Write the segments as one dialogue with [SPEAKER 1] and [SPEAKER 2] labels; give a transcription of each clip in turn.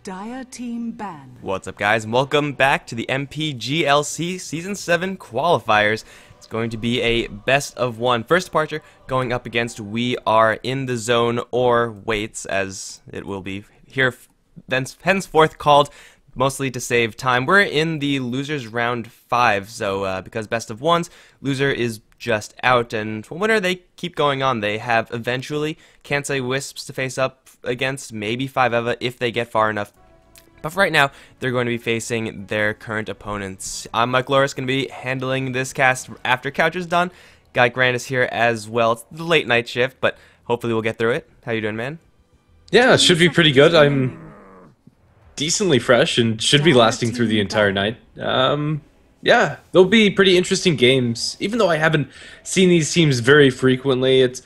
[SPEAKER 1] Dire team ban.
[SPEAKER 2] What's up, guys, and welcome back to the MPGL Season 7 Qualifiers. It's going to be a best of one. First departure going up against We Are in the Zone, or WaitZ, as it will be here henceforth called, mostly to save time. We're in the losers round 5, so because best of ones, loser is just out, and winner, they keep going on. They have eventually Kansai Wisps to face up against, maybe 5EVA if they get far enough. But for right now, they're going to be facing their current opponents. I'm Mikelorus, going to be handling this cast after Couch is done. Got Grandisv here as well. It's the late night shift, but hopefully we'll get through it. How you doing, man?
[SPEAKER 3] Yeah, it should be pretty good. I'm decently fresh and should be lasting through the entire night. Yeah, they'll be pretty interesting games. Even though I haven't seen these teams very frequently, it's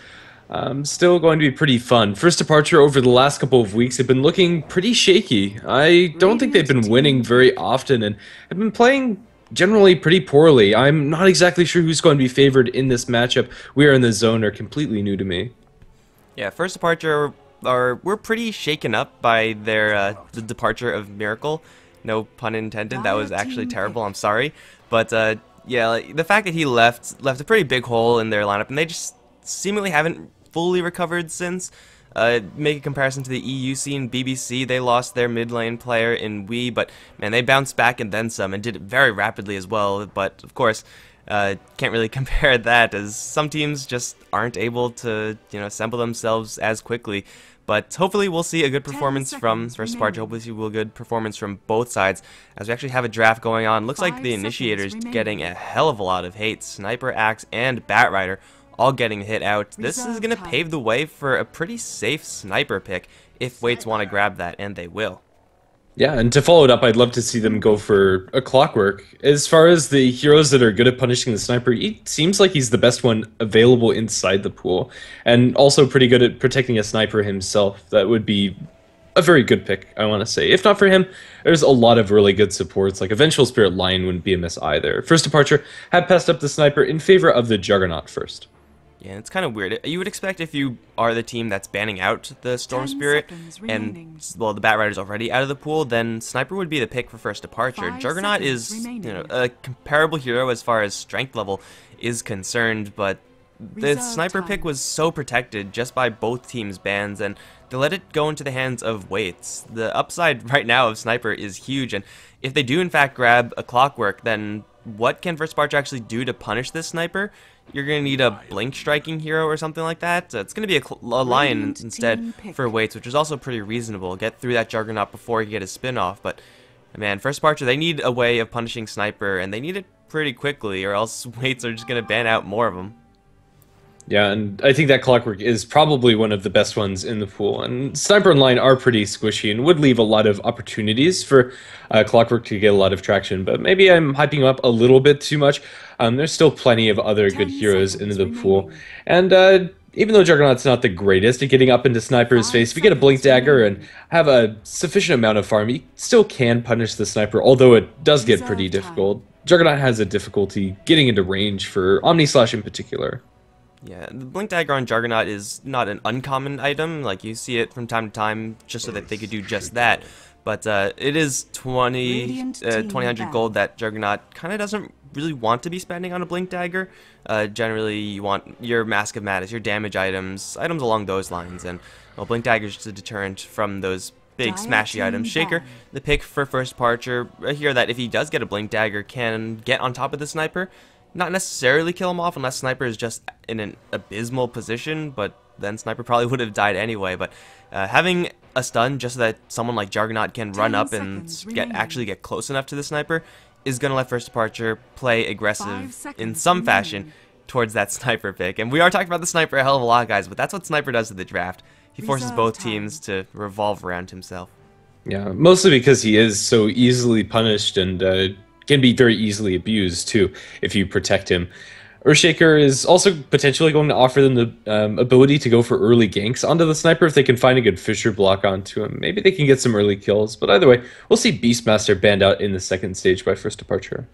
[SPEAKER 3] still going to be pretty fun. First departure over the last couple of weeks have been looking pretty shaky. I don't think they've been winning very often and have been playing generally pretty poorly. I'm not exactly sure who's going to be favored in this matchup. We Are in the Zone are completely new to me.
[SPEAKER 2] Yeah, first departure we're pretty shaken up by their the departure of Miracle. No pun intended. That was actually terrible. I'm sorry, but yeah, like, the fact that he left a pretty big hole in their lineup, and they just seemingly haven't fully recovered since. Make a comparison to the EU scene, BBC, they lost their mid lane player in Wii, but man, they bounced back and then some, and did it very rapidly as well. But of course, can't really compare that, as some teams just aren't able to, assemble themselves as quickly. But hopefully we'll see a good performance from first departure. Hopefully we'll see a good performance from both sides, as we actually have a draft going on. Looks like the initiators getting a hell of a lot of hate. Sniper, Axe, and Batrider all getting hit out. This is going to pave the way for a pretty safe sniper pick if WaitZ want to grab that, and they will.
[SPEAKER 3] Yeah, and to follow it up, I'd love to see them go for a Clockwork. As far as the heroes that are good at punishing the sniper, he seems like he's the best one available inside the pool, and also pretty good at protecting a sniper himself. That would be a very good pick, I want to say. If not for him, there's a lot of really good supports, like Eventual Spirit Lion wouldn't be a miss either. First departure had passed up the sniper in favor of the Juggernaut first.
[SPEAKER 2] Yeah, it's kind of weird. You would expect if you are the team that's banning out the Storm Spirit, and, well, the Batrider's already out of the pool, then Sniper would be the pick for first departure. Juggernaut is, a comparable hero as far as strength level is concerned, but the Sniper pick was so protected just by both teams' bans, and to let it go into the hands of WaitZ. The upside right now of Sniper is huge, and if they do in fact grab a Clockwork, then what can first departure actually do to punish this Sniper? You're going to need a blink striking hero or something like that. It's going to be a Lion instead for WaitZ, which is also pretty reasonable. Get through that Juggernaut before you get his spin-off. But, man, first departure, they need a way of punishing Sniper, and they need it pretty quickly, or else WaitZ are just going to ban out more of them.
[SPEAKER 3] Yeah, and I think that Clockwork is probably one of the best ones in the pool. And Sniper and Lion are pretty squishy and would leave a lot of opportunities for Clockwork to get a lot of traction. But maybe I'm hyping up a little bit too much. There's still plenty of other good heroes in the pool. And even though Juggernaut's not the greatest at getting up into Sniper's face, if you get a Blink Dagger and have a sufficient amount of farm, you still can punish the Sniper, although it does get pretty difficult. Juggernaut has a difficulty getting into range for Omnislash in particular.
[SPEAKER 2] Yeah, the Blink Dagger on Juggernaut is not an uncommon item. Like, you see it from time to time just so that they could do just that. But it is 2,000 gold that Juggernaut kind of doesn't really want to be spending on a Blink Dagger. Generally, you want your Mask of Madness, your damage items along those lines. And, well, Blink Dagger is just a deterrent from those big smashy items. Shaker, the pick for first departure, a hero that if he does get a Blink Dagger can get on top of the Sniper. Not necessarily kill him off unless Sniper is just in an abysmal position, but then Sniper probably would have died anyway. But having a stun just so that someone like Juggernaut can run up and actually get close enough to the Sniper is going to let first departure play aggressive in some fashion towards that Sniper pick. And we are talking about the Sniper a hell of a lot, guys, but that's what Sniper does to the draft. He forces both teams to revolve around himself.
[SPEAKER 3] Yeah, mostly because he is so easily punished and can be very easily abused too if you protect him. Earthshaker is also potentially going to offer them the ability to go for early ganks onto the Sniper if they can find a good Fissure block onto him. Maybe they can get some early kills, but either way, we'll see Beastmaster banned out in the second stage by first departure.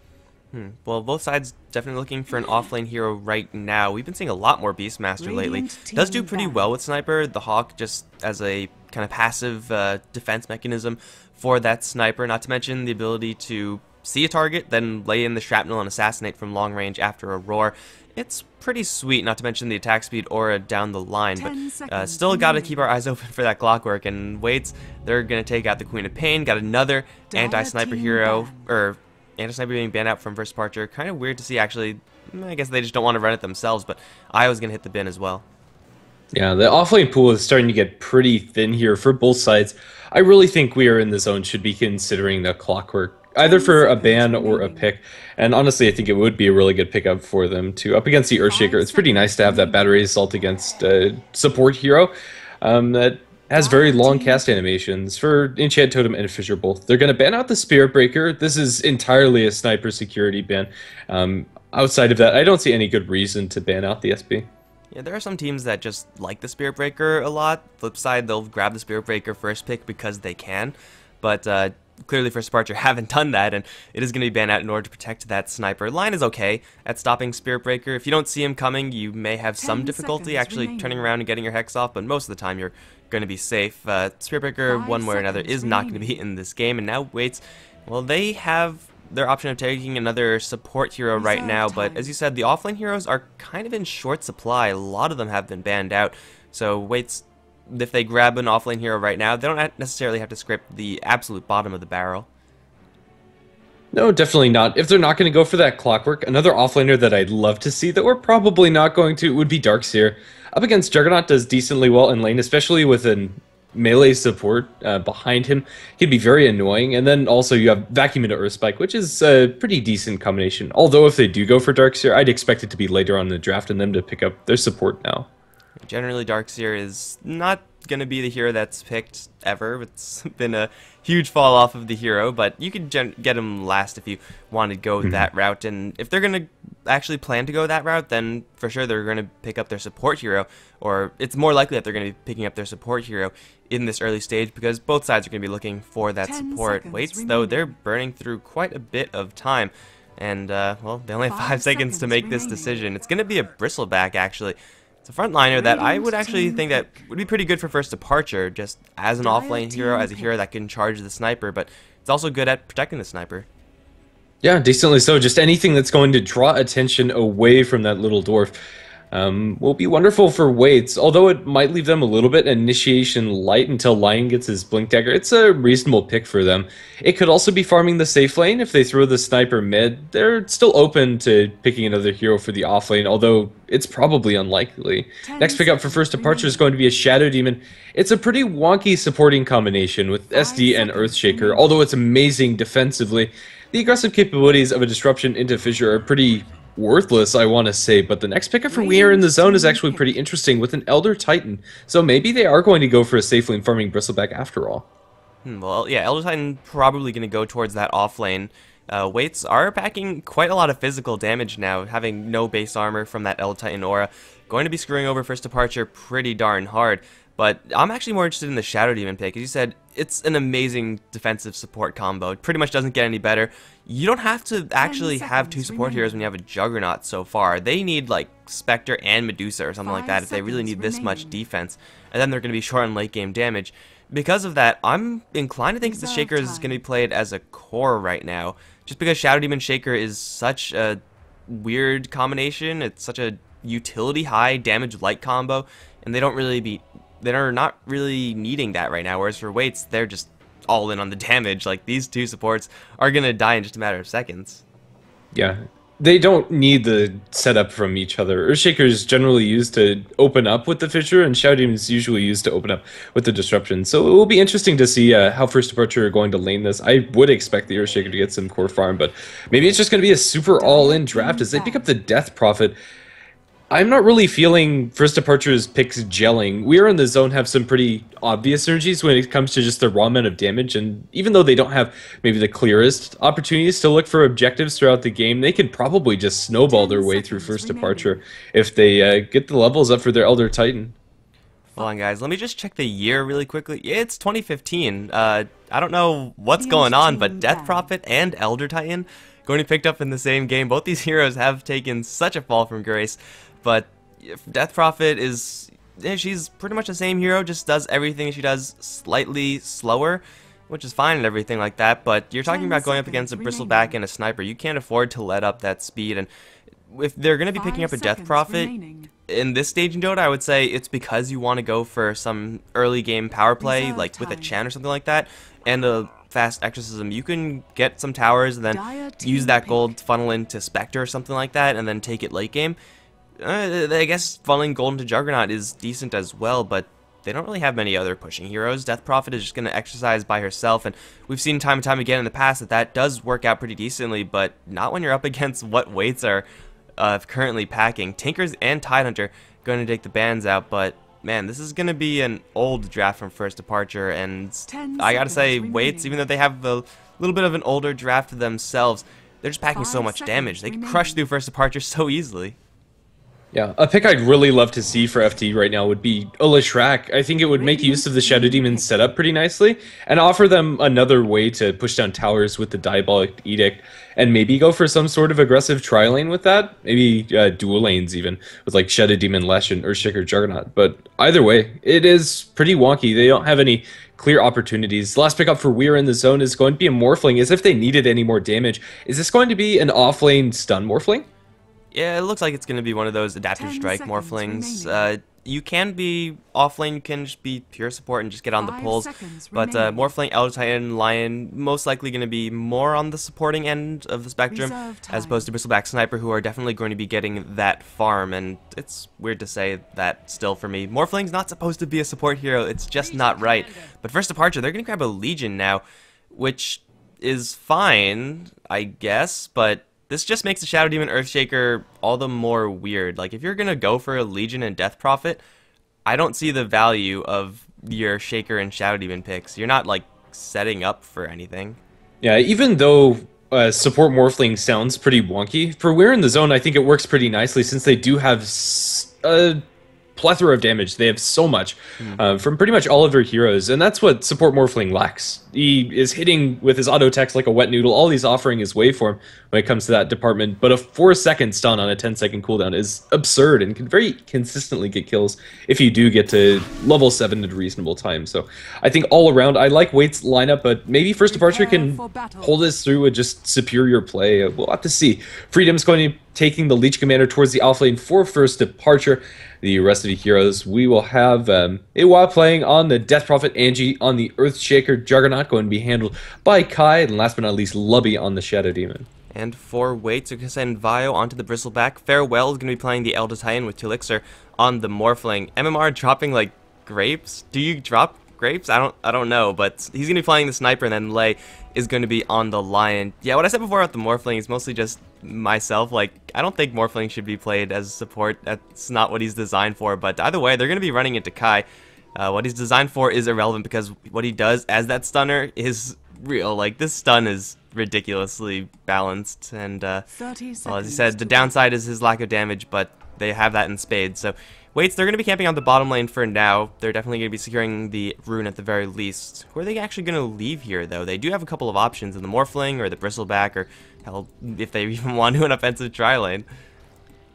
[SPEAKER 2] Well, both sides definitely looking for an offlane hero right now. We've been seeing a lot more Beastmaster lately. Does do pretty well with Sniper. The Hawk just as a kind of passive defense mechanism for that sniper, not to mention the ability to see a target, then lay in the shrapnel and assassinate from long range after a roar. It's pretty sweet, not to mention the attack speed aura down the line, but still got to keep our eyes open for that clockwork. And WaitZ, they're going to take out the Queen of Pain, got another anti-sniper hero, or anti-sniper being banned out from first departure. Kind of weird to see, actually. I guess they just don't want to run it themselves, but I was going to hit the bin as well.
[SPEAKER 3] Yeah, the offlane pool is starting to get pretty thin here for both sides. I really think we are in the zone should be considering the clockwork, either for a ban or a pick. And honestly, I think it would be a really good pickup for them too. Up against the Earthshaker, it's pretty nice to have that battery assault against a support hero that has very long cast animations for Enchant Totem and Fissure both. They're going to ban out the Spirit Breaker. This is entirely a sniper security ban. Outside of that, I don't see any good reason to ban out the SB.
[SPEAKER 2] Yeah, there are some teams that just like the Spirit Breaker a lot. Flip side, they'll grab the Spirit Breaker first pick because they can. But clearly First Departure haven't done that, and it is going to be banned out in order to protect that sniper. Line is okay at stopping Spirit Breaker. If you don't see him coming, you may have some difficulty actually turning around and getting your Hex off, but most of the time you're going to be safe. Spirit Breaker, one way or another, is not going to be in this game, and now WaitZ, well, they have their option of taking another support hero right now, but as you said, the offlane heroes are kind of in short supply. A lot of them have been banned out, so WaitZ, if they grab an offlane hero right now, they don't necessarily have to scrape the absolute bottom of the barrel.
[SPEAKER 3] No, definitely not. If they're not going to go for that clockwork, another offlaner that I'd love to see that we're probably not going to would be Darkseer. Up against Juggernaut does decently well in lane, especially with an melee support behind him. He'd be very annoying. And then also you have Vacuum into Earthspike, which is a pretty decent combination. Although if they do go for Darkseer, I'd expect it to be later on in the draft and them to pick up their support now.
[SPEAKER 2] Generally, Darkseer is not going to be the hero that's picked ever. It's been a huge fall off of the hero, but you could get him last if you want to go that route. And if they're going to actually plan to go that route, then for sure they're going to pick up their support hero, or it's more likely that they're going to be picking up their support hero in this early stage because both sides are going to be looking for that support. WaitZ, though, they're burning through quite a bit of time. And, well, they only have 5 seconds to make this decision. It's going to be a bristleback, actually. It's a frontliner that I would actually think that would be pretty good for first departure, just as an offlane hero, as a hero that can charge the sniper, but it's also good at protecting the sniper.
[SPEAKER 3] Yeah, decently so. Just anything that's going to draw attention away from that little dwarf will be wonderful for WaitZ, although it might leave them a little bit initiation light until Lion gets his Blink Dagger. It's a reasonable pick for them. It could also be farming the safe lane. If they throw the sniper mid, they're still open to picking another hero for the off lane, although it's probably unlikely. Next pickup for first departure is going to be a Shadow Demon. It's a pretty wonky supporting combination with SD and Earthshaker, although it's amazing defensively. The aggressive capabilities of a Disruption into Fissure are pretty worthless, I want to say, but the next pickup for We Are in the Zone is actually pretty interesting with an Elder Titan. So maybe they are going to go for a safe lane farming Bristleback after all.
[SPEAKER 2] Well, yeah, Elder Titan probably going to go towards that off lane. WaitZ are packing quite a lot of physical damage now, having no base armor from that Elder Titan aura. Going to be screwing over first departure pretty darn hard. But I'm actually more interested in the Shadow Demon pick. As you said, it's an amazing defensive support combo. It pretty much doesn't get any better. You don't have to actually have 2 support heroes when you have a Juggernaut so far. They need like Spectre and Medusa or something like that if they really need this much defense. And then they're going to be short on late game damage. Because of that, I'm inclined to think the Shaker is going to be played as a core right now. Just because Shadow Demon Shaker is such a weird combination. It's such a utility high damage light combo. And they're not really needing that right now, whereas for WaitZ, they're just all in on the damage. Like, these 2 supports are going to die in just a matter of seconds.
[SPEAKER 3] Yeah, they don't need the setup from each other. Earthshaker is generally used to open up with the Fissure, and Shadow Demon is usually used to open up with the Disruption. So it will be interesting to see how First Departure are going to lane this. I would expect the Earthshaker to get some core farm, but maybe it's just going to be a super all-in draft as they pick up the Death Prophet. I'm not really feeling First Departure's picks gelling. We Are in the Zone have some pretty obvious synergies when it comes to just the raw amount of damage, and even though they don't have maybe the clearest opportunities to look for objectives throughout the game, they could probably just snowball their way through First Departure if they get the levels up for their Elder Titan.
[SPEAKER 2] Hold on, guys. Let me just check the year really quickly. It's 2015. I don't know what's going on, but Death Prophet and Elder Titan going to be picked up in the same game. Both these heroes have taken such a fall from grace. But Death Prophet is she's pretty much the same hero, just does everything she does slightly slower, which is fine and everything like that, but you're talking about going up against a bristleback and a sniper. You can't afford to let up that speed, and if they're going to be picking up a Death Prophet in this stage in Dota, I would say it's because you want to go for some early game power play, like with a Chen or something like that, and a fast exorcism. You can get some towers and then use that gold to funnel into Spectre or something like that, and then take it late game. I guess funneling gold into Juggernaut is decent as well, but they don't really have many other pushing heroes. Death Prophet is just going to exercise by herself, and we've seen time and time again in the past that that does work out pretty decently, but not when you're up against what WaitZ are currently packing. Tinkers and Tidehunter going to take the bans out, but man, this is going to be an old draft from First Departure, and I gotta say, WaitZ, even though they have a little bit of an older draft themselves, they're just packing so much damage. They can crush through First Departure so easily.
[SPEAKER 3] Yeah, a pick I'd really love to see for FT right now would be Leshrac. I think it would make use of the Shadow Demon setup pretty nicely, and offer them another way to push down towers with the Diabolic Edict, and maybe go for some sort of aggressive tri-lane with that. Maybe dual lanes even, with like Shadow Demon, Lesh, and Earthshaker Juggernaut. But either way, it is pretty wonky. They don't have any clear opportunities. The last pickup for Weir in the zone is going to be a Morphling, as if they needed any more damage. Is this going to be an off-lane stun Morphling?
[SPEAKER 2] Yeah, it looks like it's going to be one of those Adaptive Strike Morphlings. You can be offlane, you can just be pure support and just get on the pulls, but Morphling, Elder Titan, Lion, most likely going to be more on the supporting end of the spectrum, as opposed to Bristleback Sniper, who are definitely going to be getting that farm, and it's weird to say that still for me. Morphling's not supposed to be a support hero, it's just not right. But First Departure, they're going to grab a Legion now, which is fine, I guess, but this just makes the Shadow Demon Earthshaker all the more weird. Like, if you're going to go for a Legion and Death Prophet, I don't see the value of your Shaker and Shadow Demon picks. You're not, like, setting up for anything. Yeah, even though support Morphling sounds pretty wonky, for We're in the Zone, I think it works pretty nicely, since they do have a plethora of damage. They have so much from pretty much all of their heroes, and that's what support Morphling lacks. He is hitting with his auto attacks like a wet noodle. All he's offering is waveform when it comes to that department, but a 4-second stun on a 10-second cooldown is absurd and can very consistently get kills if you do get to level 7 at a reasonable time. So I think all around, I like WaitZ lineup, but maybe First Departure can hold us through with just superior play. We'll have to see. Freedom's going to be taking the Leech Commander towards the offlane for First Departure. The rest of the heroes, we will have Iwa playing on the Death Prophet, Angie on the Earthshaker Juggernaut, going to be handled by Kai, and last but not least, Lubby on the Shadow Demon. And for WaitZ, we're going to send Vio onto the Bristleback. Farewell is going to be playing the Elder Titan with Tulixir on the Morphling. MMR dropping like grapes? Do you drop grapes? I don't know, but he's going to be playing the Sniper, and then Lei is going to be on the Lion. Yeah, what I said before about the Morphling is mostly just myself. Like, I don't think Morphling should be played as support. That's not what he's designed for, but either way, they're going to be running into Kai. What he's designed for is irrelevant, because what he does as that stunner is real. Like, this stun is ridiculously balanced, and well, as he said, the downside is his lack of damage, but they have that in spades. So WaitZ, they're going to be camping on the bottom lane for now. They're definitely going to be securing the rune at the very least. Who are they actually going to leave here, though? They do have a couple of options in the Morphling or the Bristleback, or hell, if they even want to, an offensive tri-lane.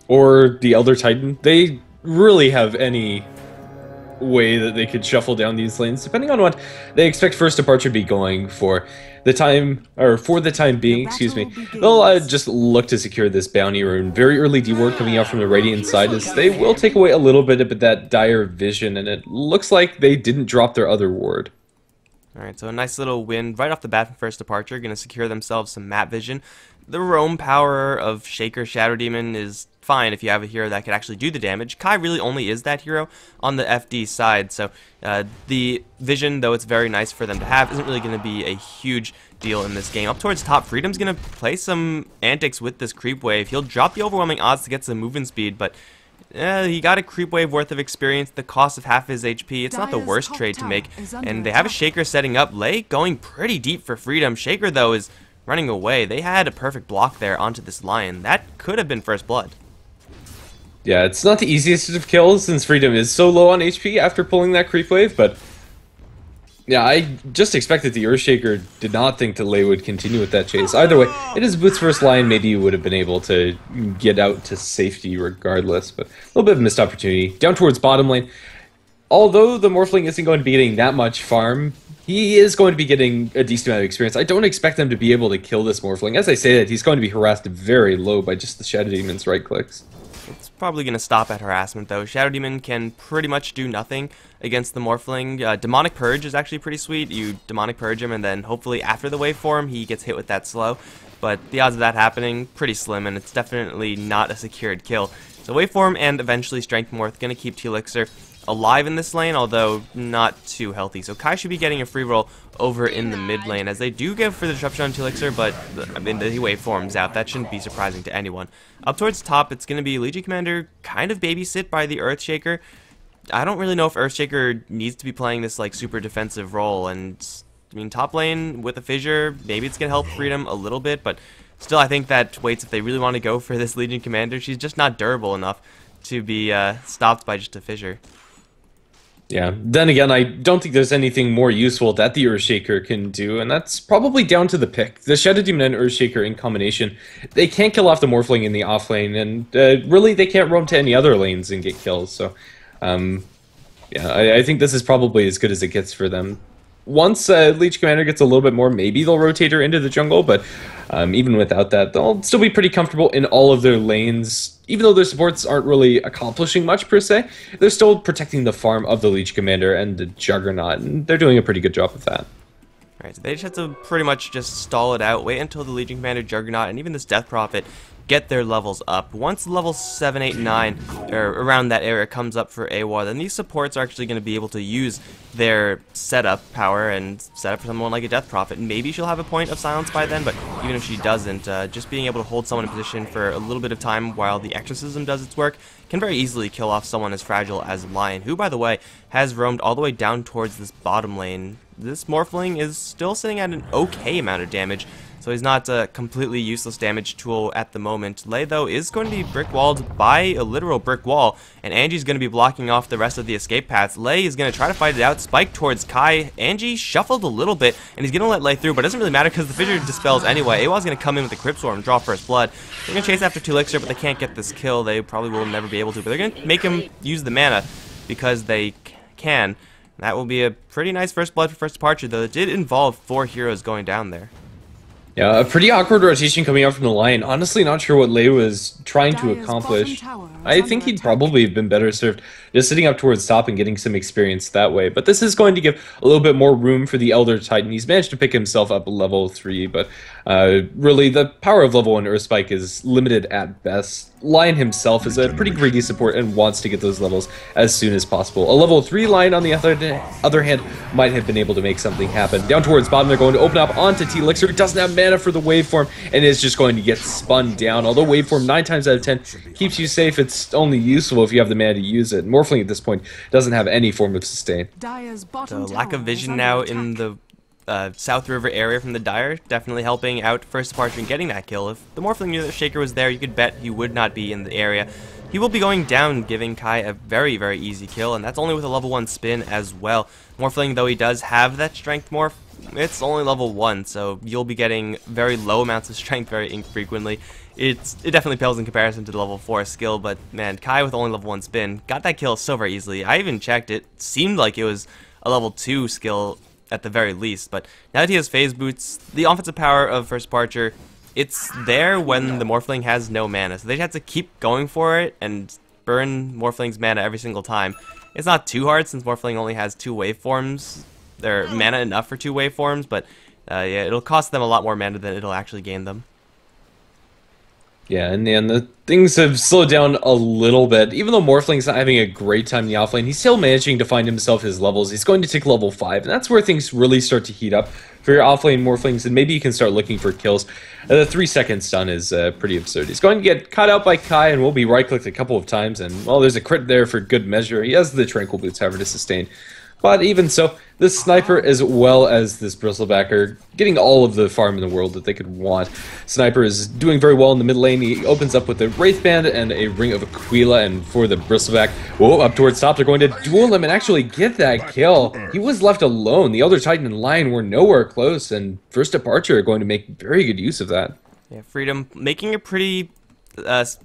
[SPEAKER 3] Or the Elder Titan. They really have any way that they could shuffle down these lanes, depending on what they expect First Departure to be going for. The time, or for the time being, excuse me, they'll just look to secure this bounty rune. Very early D-ward coming out from the Radiant side, as they will take away a little bit of that dire vision, and it looks like they didn't drop their other ward.
[SPEAKER 2] Alright, so a nice little win right off the bat from First Departure, going to secure themselves some map vision. The roam power of Shaker Shadow Demon is fine if you have a hero that could actually do the damage. Kai really only is that hero on the FD side, so the vision, though it's very nice for them to have, isn't really going to be a huge deal in this game. Up towards top, Freedom's going to play some antics with this creep wave. He'll drop the overwhelming odds to get some movement speed, but he got a creep wave worth of experience, the cost of half his HP. It's not the worst trade to make, and they have a Shaker setting up. Lei going pretty deep for Freedom. Shaker, though, is running away. They had a perfect block there onto this Lion. That could have been first blood.
[SPEAKER 3] Yeah, it's not the easiest of kills, since Freedom is so low on HP after pulling that creep wave, but Yeah, I just expected the Earthshaker did not think that Lei would continue with that chase. Either way, it is Boots first line. Maybe he would have been able to get out to safety regardless, but a little bit of a missed opportunity. Down towards bottom lane. Although the Morphling isn't going to be getting that much farm, he is going to be getting a decent amount of experience. I don't expect them to be able to kill this Morphling. As I say that, he's going to be harassed very low by just the Shadow Demon's right clicks.
[SPEAKER 2] It's probably going to stop at harassment, though. Shadow Demon can pretty much do nothing against the Morphling. Demonic Purge is actually pretty sweet. You Demonic Purge him, and then hopefully after the waveform, he gets hit with that slow. But the odds of that happening, pretty slim, and it's definitely not a secured kill. So waveform and eventually Strength Morph going to keep T-Elixir alive in this lane, although not too healthy. So Kai should be getting a free roll over in the mid lane, as they do give for the disruption on T-Elixir, but I mean, the waveform's out. That shouldn't be surprising to anyone. Up towards top, it's going to be Legion Commander kind of babysit by the Earthshaker. I don't really know if Earthshaker needs to be playing this like super defensive role, and I mean, top lane with a Fissure, maybe it's going to help Freedom a little bit, but still I think that WaitZ, if they really want to go for this Legion Commander, she's just not durable enough to be stopped by just a Fissure.
[SPEAKER 3] Yeah, then again, I don't think there's anything more useful that the Earthshaker can do, and that's probably down to the pick. The Shadow Demon and Earthshaker in combination, they can't kill off the Morphling in the off lane, and really they can't roam to any other lanes and get kills, so yeah, I think this is probably as good as it gets for them. Once Leech Commander gets a little bit more, maybe they'll rotate her into the jungle, but even without that, they'll still be pretty comfortable in all of their lanes. Even though their supports aren't really accomplishing much per se, they're still protecting the farm of the Leech Commander and the Juggernaut, and they're doing a pretty good job of that.
[SPEAKER 2] Alright, so they just have to pretty much just stall it out, wait until the Legion Commander, Juggernaut, and even this Death Prophet get their levels up. Once level 7, 8, 9, or around that area comes up for AWAR, then these supports are actually going to be able to use their setup power and set up for someone like a Death Prophet. Maybe she'll have a point of silence by then, but even if she doesn't, just being able to hold someone in position for a little bit of time while the Exorcism does its work can very easily kill off someone as fragile as Lion, who, by the way, has roamed all the way down towards this bottom lane. This Morphling is still sitting at an okay amount of damage, so he's not a completely useless damage tool at the moment. Lei, though, is going to be brick-walled by a literal brick wall, and Angie's going to be blocking off the rest of the escape paths. Lei is going to try to fight it out, spike towards Kai. Angie shuffled a little bit, and he's going to let Lei through, but it doesn't really matter because the Fissure dispels anyway. AWA's going to come in with the Crypt Swarm and draw first blood. They're going to chase after T-Elixir, but they can't get this kill. They probably will never be able to, but they're going to make him use the mana because they can. That will be a pretty nice first blood for first departure, though it did involve 4 heroes going down there.
[SPEAKER 3] Yeah, a pretty awkward rotation coming out from the Lion. Honestly, not sure what Lei was trying to accomplish. I think he'd probably have been better served just sitting up towards top and getting some experience that way. But this is going to give a little bit more room for the Elder Titan. He's managed to pick himself up level 3, but really the power of level 1 Earthspike is limited at best. Lion himself is a pretty greedy support and wants to get those levels as soon as possible. A level 3 Lion, on the other hand, might have been able to make something happen. Down towards bottom, they're going to open up onto T-Elixir. It doesn't have mana for the waveform and is just going to get spun down. Although waveform 9 times out of 10 keeps you safe, it's only useful if you have the mana to use it. Morphling at this point doesn't have any form of sustain.
[SPEAKER 2] The lack of vision now in the South River area from the Dire, definitely helping out first departure and getting that kill. If the Morphling knew that Shaker was there, you could bet he would not be in the area. He will be going down, giving Kai a very, very easy kill, and that's only with a level 1 spin as well. Morphling, though he does have that strength morph, it's only level 1, so you'll be getting very low amounts of strength very infrequently. It definitely pales in comparison to the level 4 skill, but man, Kai with only level 1 spin got that kill so very easily. I even checked, it seemed like it was a level 2 skill at the very least, but now that he has phase boots, the offensive power of first departure, it's there when the Morphling has no mana, so they have to keep going for it and burn Morphling's mana every single time. It's not too hard since Morphling only has 2 waveforms. They're mana enough for 2 waveforms, but yeah, it'll cost them a lot more mana than it'll actually gain them.
[SPEAKER 3] Yeah, and the things have slowed down a little bit. Even though Morphling's not having a great time in the offlane, he's still managing to find himself his levels. He's going to take level 5, and that's where things really start to heat up for your offlane Morphlings, and maybe you can start looking for kills. The 3-second stun is pretty absurd. He's going to get caught out by Kai, and will be right-clicked a couple of times, and, well, there's a crit there for good measure. He has the Tranquil Boots, however, to sustain. But even so, this Sniper as well as this Bristleback are getting all of the farm in the world that they could want. Sniper is doing very well in the mid lane. He opens up with a Wraith Band and a Ring of Aquila, and for the Bristleback, whoa, up towards top, they're going to duel him and actually get that kill. He was left alone. The Elder Titan and Lion were nowhere close, and First Departure are going to make very good use of that.
[SPEAKER 2] Yeah, Freedom making a pretty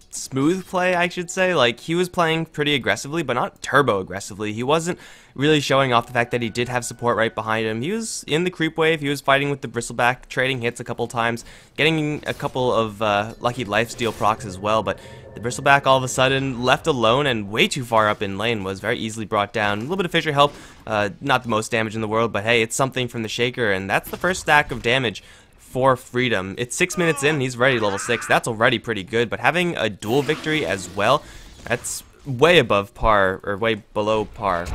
[SPEAKER 2] smooth play, I should say. Like, he was playing pretty aggressively, but not turbo aggressively. He wasn't really showing off the fact that he did have support right behind him. He was in the creep wave, he was fighting with the Bristleback, trading hits a couple times, getting a couple of lucky lifesteal procs as well, but the Bristleback all of a sudden left alone and way too far up in lane was very easily brought down. A little bit of Fissure help, not the most damage in the world, but hey, it's something from the Shaker, and that's the first stack of damage for Freedom. It's 6 minutes in, he's ready level 6. That's already pretty good, but having a dual victory as well, that's way above par, or way below par.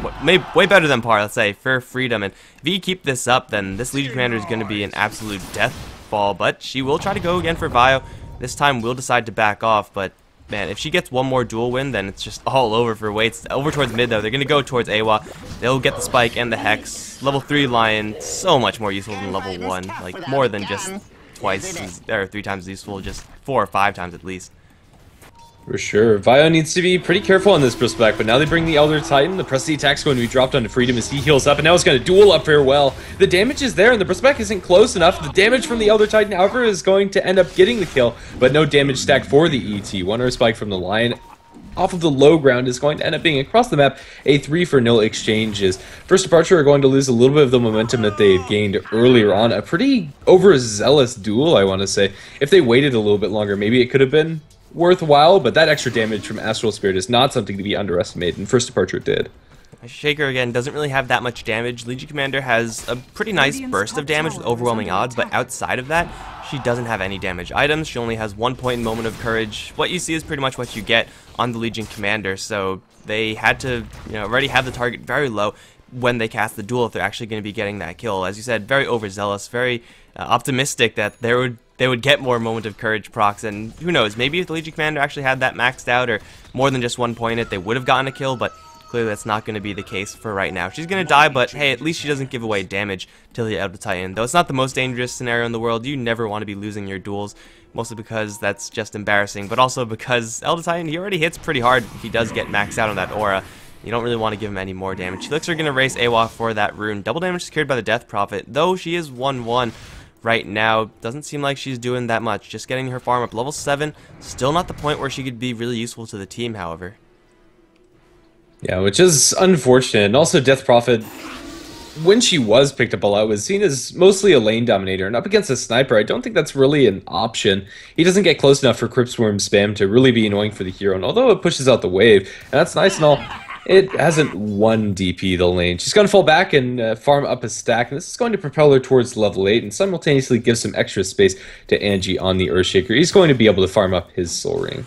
[SPEAKER 2] Way better than par, let's say, for Freedom. And if you keep this up, then this Legion Commander is going to be an absolute death ball, but she will try to go again for Vio. This time we'll decide to back off, but man, if she gets one more dual win, then it's just all over for WaitZ. Over towards mid, though. They're going to go towards AWA. They'll get the Spike and the Hex. Level 3 Lion, so much more useful than level 1. Like, more than just twice, or 3 times as useful, just 4 or 5 times at least.
[SPEAKER 3] For sure. Vio needs to be pretty careful on this Bristleback, but now they bring the Elder Titan. The press the attack's going to be dropped onto Freedom as he heals up, and now it's going to duel up farewell. The damage is there, and the Bristleback isn't close enough. The damage from the Elder Titan, however, is going to end up getting the kill, but no damage stack for the ET. One Earth Spike from the Lion off of the low ground is going to end up being across the map a 3-for-0 exchanges. First Departure are going to lose a little bit of the momentum that they had gained earlier on. A pretty overzealous duel, I want to say. If they waited a little bit longer, maybe it could have been worthwhile, but that extra damage from Astral Spirit is not something to be underestimated, and First Departure did.
[SPEAKER 2] Shaker, again, doesn't really have that much damage. Legion Commander has a pretty nice burst of damage with overwhelming odds, but outside of that, she doesn't have any damage items. She only has 1 point in Moment of Courage. What you see is pretty much what you get on the Legion Commander, so they had to, already have the target very low when they cast the duel if they're actually going to be getting that kill. As you said, very overzealous, very optimistic that they would get more Moment of Courage procs, and who knows, maybe if the Legion Commander actually had that maxed out or more than just 1 point in it, they would have gotten a kill, but clearly that's not going to be the case for right now. She's going to die, but hey, at least she doesn't give away damage to the Elder Titan. Though it's not the most dangerous scenario in the world, you never want to be losing your duels, mostly because that's just embarrassing, but also because Elder Titan, he already hits pretty hard if he does get maxed out on that aura. You don't really want to give him any more damage. She looks are going to race AWA for that rune. Double damage secured by the Death Prophet, though she is 1-1 right now. Doesn't seem like she's doing that much. Just getting her farm up level 7. Still not the point where she could be really useful to the team, however.
[SPEAKER 3] Yeah, which is unfortunate. And also Death Prophet, when she was picked up a lot, was seen as mostly a lane dominator. And up against a Sniper, I don't think that's really an option. He doesn't get close enough for Crypt Swarm spam to really be annoying for the hero. And although it pushes out the wave, and that's nice and all, it hasn't one DP the lane. She's going to fall back and farm up a stack, and this is going to propel her towards level 8 and simultaneously give some extra space to Angie on the Earthshaker. He's going to be able to farm up his Soul Ring.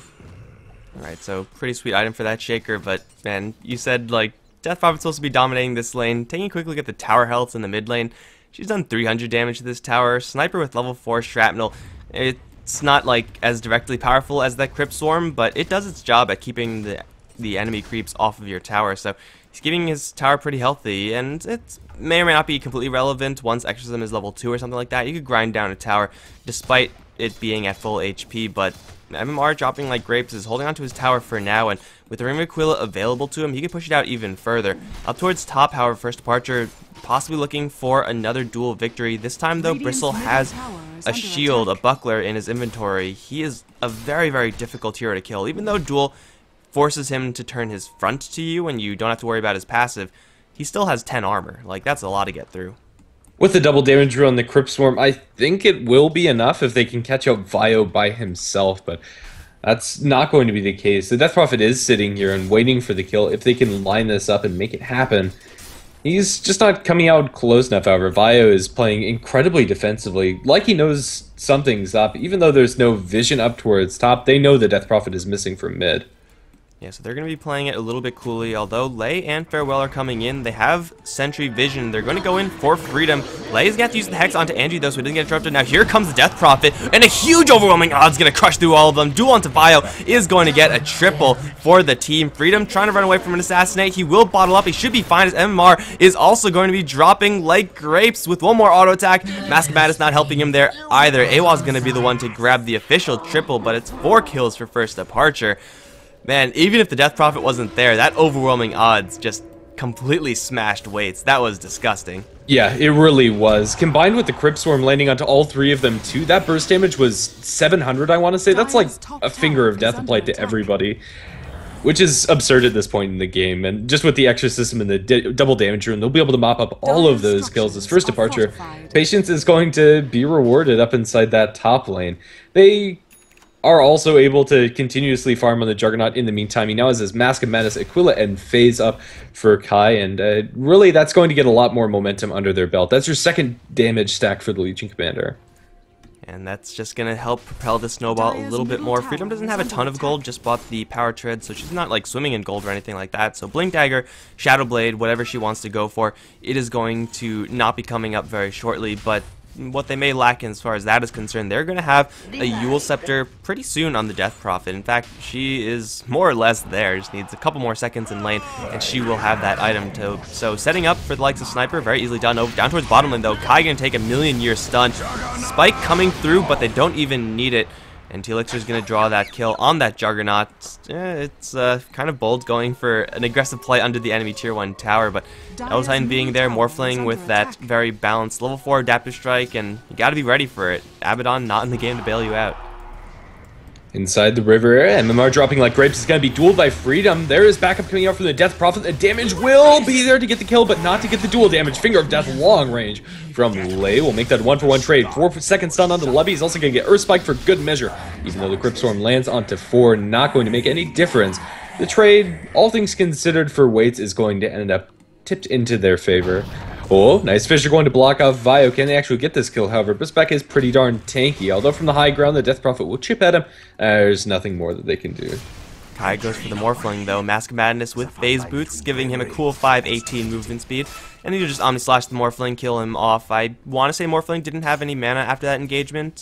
[SPEAKER 2] Alright, so pretty sweet item for that Shaker, but man, you said like Death Prophet's supposed to be dominating this lane. Taking a quick look at the tower health in the mid lane, she's done 300 damage to this tower. Sniper with level 4 Shrapnel, it's not like as directly powerful as that Crypt Swarm, but it does its job at keeping the enemy creeps off of your tower, so he's keeping his tower pretty healthy, and it may or may not be completely relevant once Exorcism is level 2 or something like that. You could grind down a tower despite it being at full HP, but MMR dropping like grapes is holding onto his tower for now, and with the Ring of Aquila available to him, he can push it out even further. Up towards top, however, First Departure possibly looking for another duel victory. This time, though, Bristle has a shield, a buckler in his inventory. He is a very, very difficult hero to kill. Even though duel forces him to turn his front to you and you don't have to worry about his passive, he still has 10 armor. Like, that's a lot to get through.
[SPEAKER 3] With the double damage rune on the Crypt Swarm, I think it will be enough if they can catch out Vio by himself, but that's not going to be the case. The Death Prophet is sitting here and waiting for the kill. If they can line this up and make it happen, he's just not coming out close enough, however. Vio is playing incredibly defensively, like he knows something's up. Even though there's no vision up towards top, they know the Death Prophet is missing from mid.
[SPEAKER 2] Yeah, so they're going to be playing it a little bit coolly, although Lei and Farewell are coming in. They have Sentry Vision. They're going to go in for Freedom. Lei's got to use the Hex onto Angie, though, so he doesn't get interrupted. Now here comes the Death Prophet, and a huge overwhelming odds going to crush through all of them. Duel onto Bio is going to get a triple for the team. Freedom trying to run away from an Assassinate. He will bottle up. He should be fine, as MMR is also going to be dropping like grapes with one more auto attack. Mask of Madness not helping him there either. AWA's going to be the one to grab the official triple, but it's 4 kills for first departure. Man, even if the Death Prophet wasn't there, that overwhelming odds just completely smashed WaitZ. That was disgusting.
[SPEAKER 3] Yeah, it really was. Combined with the Crypt Swarm landing onto all 3 of them too, that burst damage was 700, I want to say. That's like a finger of death applied to everybody, which is absurd at this point in the game. And just with the extra system and the double damage rune, they'll be able to mop up all of those kills as first departure. Patience is going to be rewarded up inside that top lane. They are also able to continuously farm on the Juggernaut in the meantime. He now has his Mask of Madness, Aquila, and Phase up for Kai, and really that's going to get a lot more momentum under their belt. That's your second damage stack for the Legion Commander.
[SPEAKER 2] And that's just going to help propel the snowball a little bit more. Freedom doesn't have a ton of gold, just bought the Power Tread, so she's not like swimming in gold or anything like that. So Blink Dagger, Shadow Blade, whatever she wants to go for, it is going to not be coming up very shortly, but what they may lack as far as that is concerned, they're going to have a Yule Scepter pretty soon on the Death Prophet. In fact, she is more or less there, just needs a couple more seconds in lane, and she will have that item too. So setting up for the likes of Sniper, very easily done. Over down towards bottom lane though, Kai going to take a million-year stun. Spike coming through, but they don't even need it. And T-Elixir's going to draw that kill on that Juggernaut. It's kind of bold going for an aggressive play under the enemy tier 1 tower, but Eltine being there, Morphling with that very balanced level 4 Adaptive Strike, and you got to be ready for it. Abaddon not in the game to bail you out.
[SPEAKER 3] Inside the river, MMR dropping like grapes is going to be dueled by Freedom. There is backup coming out from the Death Prophet. The damage will be there to get the kill, but not to get the dual damage. Finger of Death long range from Lei will make that 1-for-1 trade. 4-second stun onto the Lubby. He's also going to get Earth Spike for good measure. Even though the Crypt Storm lands onto 4, not going to make any difference. The trade, all things considered for WaitZ, is going to end up tipped into their favor. Oh, nice Fisher going to block off Vio. Can they actually get this kill, however? Brispec is pretty darn tanky. Although from the high ground, the Death Prophet will chip at him. There's nothing more that they can do.
[SPEAKER 2] Kai goes for the Morphling, though. Mask of Madness with Phase Boots, giving him a cool 518 movement speed. And you just Omni Slash the Morphling, kill him off. I want to say Morphling didn't have any mana after that engagement,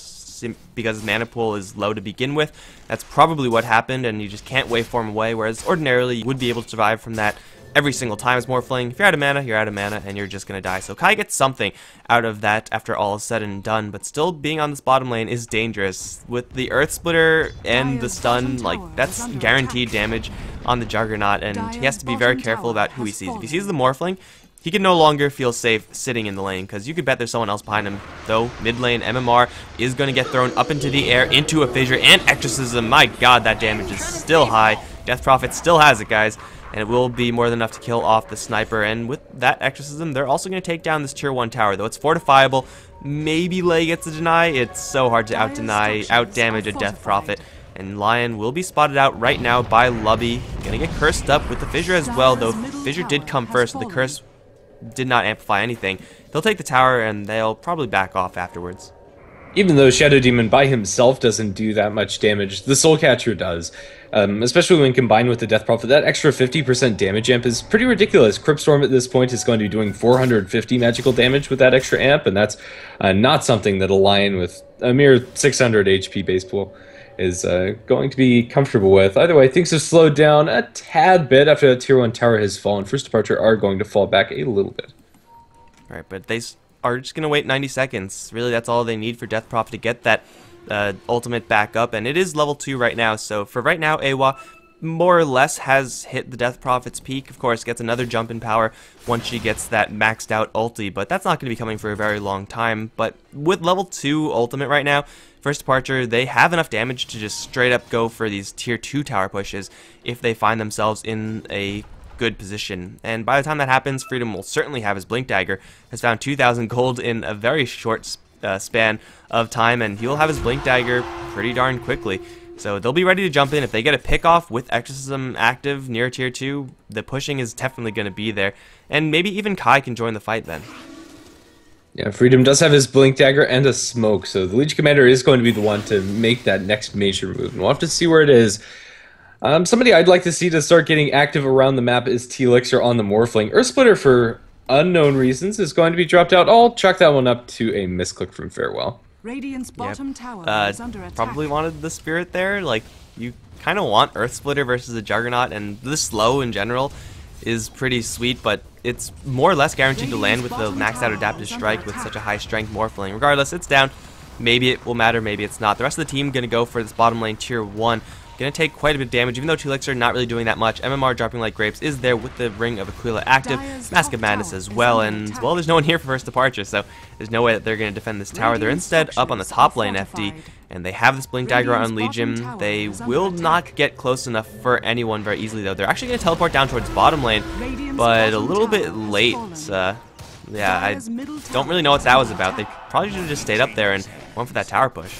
[SPEAKER 2] because his mana pool is low to begin with. That's probably what happened, and you just can't waveform away, whereas ordinarily you would be able to survive from that every single time as Morphling. If you're out of mana, you're out of mana, and you're just going to die. So Kai gets something out of that after all is said and done, but still being on this bottom lane is dangerous. With the Earth Splitter and the stun, like, that's guaranteed damage on the Juggernaut, and he has to be very careful about who he sees. If he sees the Morphling, he can no longer feel safe sitting in the lane, because you could bet there's someone else behind him. Though, mid lane, MMR is going to get thrown up into the air, into a Fissure, and Exorcism. My god, that damage is still high. Death Prophet still has it, guys. And it will be more than enough to kill off the Sniper. And with that Exorcism, they're also going to take down this tier 1 tower, though it's fortifiable. Maybe Lei gets a deny. It's so hard to out-damage a Death Prophet. And Lion will be spotted out right now by Lubby. Gonna get cursed up with the Fissure as well, though Fissure did come first. The curse did not amplify anything. They'll take the tower, and they'll probably back off afterwards.
[SPEAKER 3] Even though Shadow Demon by himself doesn't do that much damage, the Soul Catcher does. Especially when combined with the Death Prophet, that extra 50% damage amp is pretty ridiculous. Crypt Storm at this point is going to be doing 450 magical damage with that extra amp, and that's not something that a Lion with a mere 600 HP base pool is going to be comfortable with. Either way, things have slowed down a tad bit after that tier 1 tower has fallen. First Departure are going to fall back a little bit.
[SPEAKER 2] Alright, but they are just going to wait 90 seconds. Really, that's all they need for Death Prophet to get that ultimate back up, and it is level 2 right now. So for right now, AWA more or less has hit the Death Prophet's peak. Of course, gets another jump in power once she gets that maxed out ulti, but that's not going to be coming for a very long time. But with level 2 ultimate right now, First Departure, they have enough damage to just straight up go for these tier 2 tower pushes if they find themselves in a good position. And by the time that happens, Freedom will certainly have his Blink Dagger. Has found 2,000 gold in a very short span of time, and he'll have his Blink Dagger pretty darn quickly. So they'll be ready to jump in. If they get a pick off with Exorcism active near tier 2, the pushing is definitely going to be there. And maybe even Kai can join the fight then.
[SPEAKER 3] Yeah, Freedom does have his Blink Dagger and a Smoke, so the Legion Commander is going to be the one to make that next major move. And we'll have to see where it is. Somebody I'd like to see to start getting active around the map is T-Elixir on the Morphling. Earthsplitter, for unknown reasons, is going to be dropped out. I'll chalk that one up to a misclick from Farewell.
[SPEAKER 1] Radiant's bottom tower is under attack.
[SPEAKER 2] Probably wanted the Spirit there. Like, you kind of want Earthsplitter versus a Juggernaut, and the slow in general is pretty sweet, but it's more or less guaranteed to land with the maxed out adaptive strike with such a high strength Morphling. Regardless, it's down. Maybe it will matter, maybe it's not. The rest of the team going to go for this bottom lane tier 1. Going to take quite a bit of damage, even though T-Elixir not really doing that much. MMR dropping like grapes is there with the Ring of Aquila active. Mask of Madness as well, and, well, there's no one here for first departure, so there's no way that they're going to defend this tower. They're instead up on the top lane FD, and they have this Blink Dagger on Legion. They will not get close enough for anyone very easily, though. They're actually going to teleport down towards bottom lane, but a little bit late. Yeah, I don't really know what that was about. They probably should have just stayed up there and went for that tower push.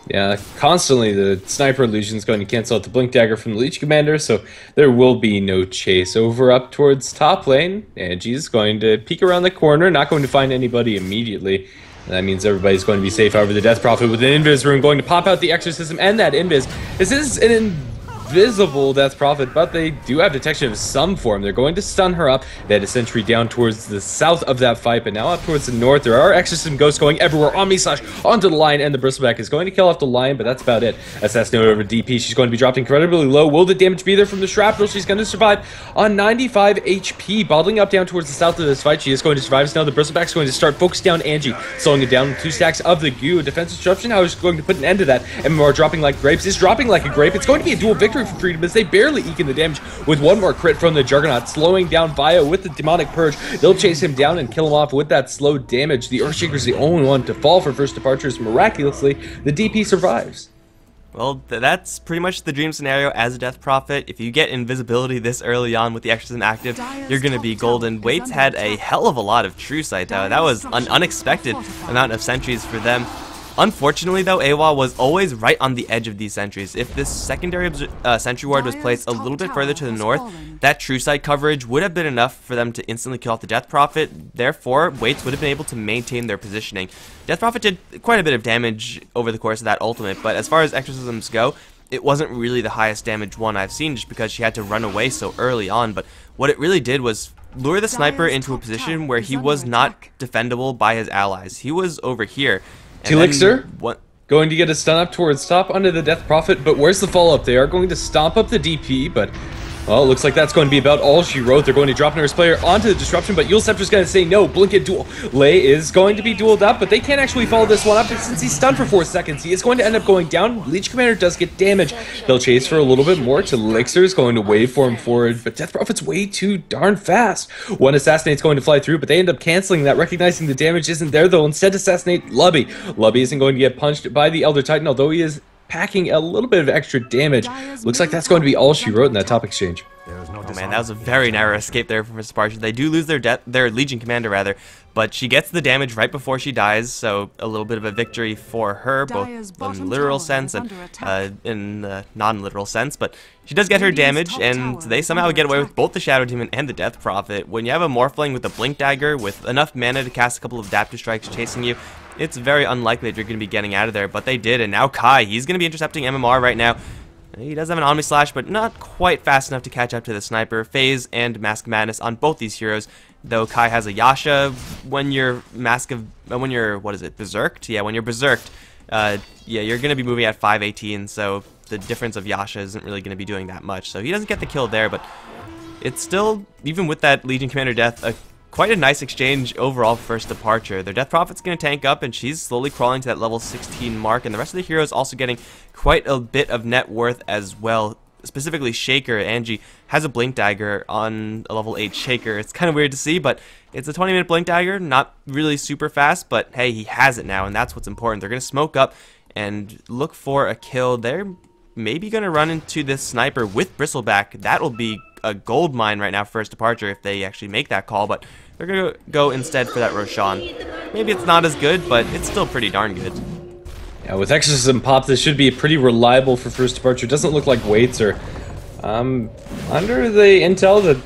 [SPEAKER 3] Yeah, constantly the Sniper Illusion is going to cancel out the Blink Dagger from the Leech Commander, so there will be no chase over up towards top lane. Angie's going to peek around the corner, not going to find anybody immediately. And that means everybody's going to be safe. However, the Death Prophet with an Invis Rune going to pop out the Exorcism and that Invis. This is an invisible Death Prophet, but they do have detection of some form. They're going to stun her up. They had a sentry down towards the south of that fight, but now up towards the north. There are Exorcism ghosts going everywhere. Omni Slash onto the Lion, and the Bristleback is going to kill off the Lion, but that's about it. Assassinate over DP. She's going to be dropped incredibly low. Will the damage be there from the Shrapnel? She's going to survive on 95 HP. Bottling up down towards the south of this fight. She is going to survive. So now the Bristleback is going to start focusing down Angie, slowing it down. 2 stacks of the goo. Defensive disruption. How is going to put an end to that? MMR dropping like grapes is dropping like a grape. It's going to be a dual victory for Freedom as they barely eke in the damage with one more crit from the Juggernaut, slowing down Vio with the Demonic Purge. They'll chase him down and kill him off with that slow damage. The Earthshaker is the only one to fall for first departures. Miraculously, the DP survives.
[SPEAKER 2] Well, that's pretty much the dream scenario as a Death Prophet. If you get invisibility this early on with the Exorcism active, you're going to be golden. WaitZ had a hell of a lot of True Sight, though. That was an unexpected amount of sentries for them. Unfortunately, though, AWA was always right on the edge of these sentries. If this secondary sentry ward was placed a little bit further to the north, that True Sight coverage would have been enough for them to instantly kill off the Death Prophet. Therefore, WaitZ would have been able to maintain their positioning. Death Prophet did quite a bit of damage over the course of that ultimate, but as far as exorcisms go, it wasn't really the highest damage one I've seen just because she had to run away so early on. But what it really did was lure the sniper into a position where he was not defendable by his allies. He was over here.
[SPEAKER 3] T-Elixir going to get a stun up towards top under the Death Prophet, but where's the follow-up? They are going to stomp up the DP, but, well, it looks like that's going to be about all she wrote. They're going to drop an Earth player onto the Disruption, but Yule Scepter's going to say no. Blink it duel. Lei is going to be dueled up, but they can't actually follow this one up since he's stunned for 4 seconds. He is going to end up going down. Leech Commander does get damage. They'll chase for a little bit more. T-Elixir is going to waveform forward, but Death Prophet's way too darn fast. One Assassinate's going to fly through, but they end up canceling that, recognizing the damage isn't there, though. Instead, Assassinate Lubby. Lubby isn't going to get punched by the Elder Titan, although he is packing a little bit of extra damage. Looks like that's going to be all she wrote in that top exchange.
[SPEAKER 2] Oh man, that was a very narrow escape there from Spartan. They do lose their Legion Commander, rather, but she gets the damage right before she dies, so a little bit of a victory for her, both in the literal sense and in the non-literal sense, but she does get her damage, and they somehow get away with both the Shadow Demon and the Death Prophet. When you have a Morphling with a Blink Dagger, with enough mana to cast a couple of Adaptive Strikes chasing you, it's very unlikely that you're going to be getting out of there, but they did, and now Kai, he's going to be intercepting MMR right now. He does have an Omni Slash, but not quite fast enough to catch up to the Sniper. FaZe and Mask of Madness on both these heroes, though Kai has a Yasha. When you're what is it, Berserked? Yeah, when you're Berserked, yeah, you're going to be moving at 518, so the difference of Yasha isn't really going to be doing that much. So he doesn't get the kill there, but it's still, even with that Legion Commander death, quite a nice exchange overall for first departure. Their Death Prophet's going to tank up, and she's slowly crawling to that level 16 mark, and the rest of the heroes also getting quite a bit of net worth as well. Specifically, Shaker, Angie, has a Blink Dagger on a level 8 Shaker. It's kind of weird to see, but it's a 20-minute Blink Dagger, not really super fast, but hey, he has it now, and that's what's important. They're going to smoke up and look for a kill. They're maybe going to run into this Sniper with Bristleback. That'll be a gold mine right now for first departure if they actually make that call, but they're going to go instead for that Roshan. Maybe it's not as good, but it's still pretty darn good.
[SPEAKER 3] Yeah, with Exorcism pop, this should be pretty reliable for first departure. Doesn't look like WaitZ are under the intel that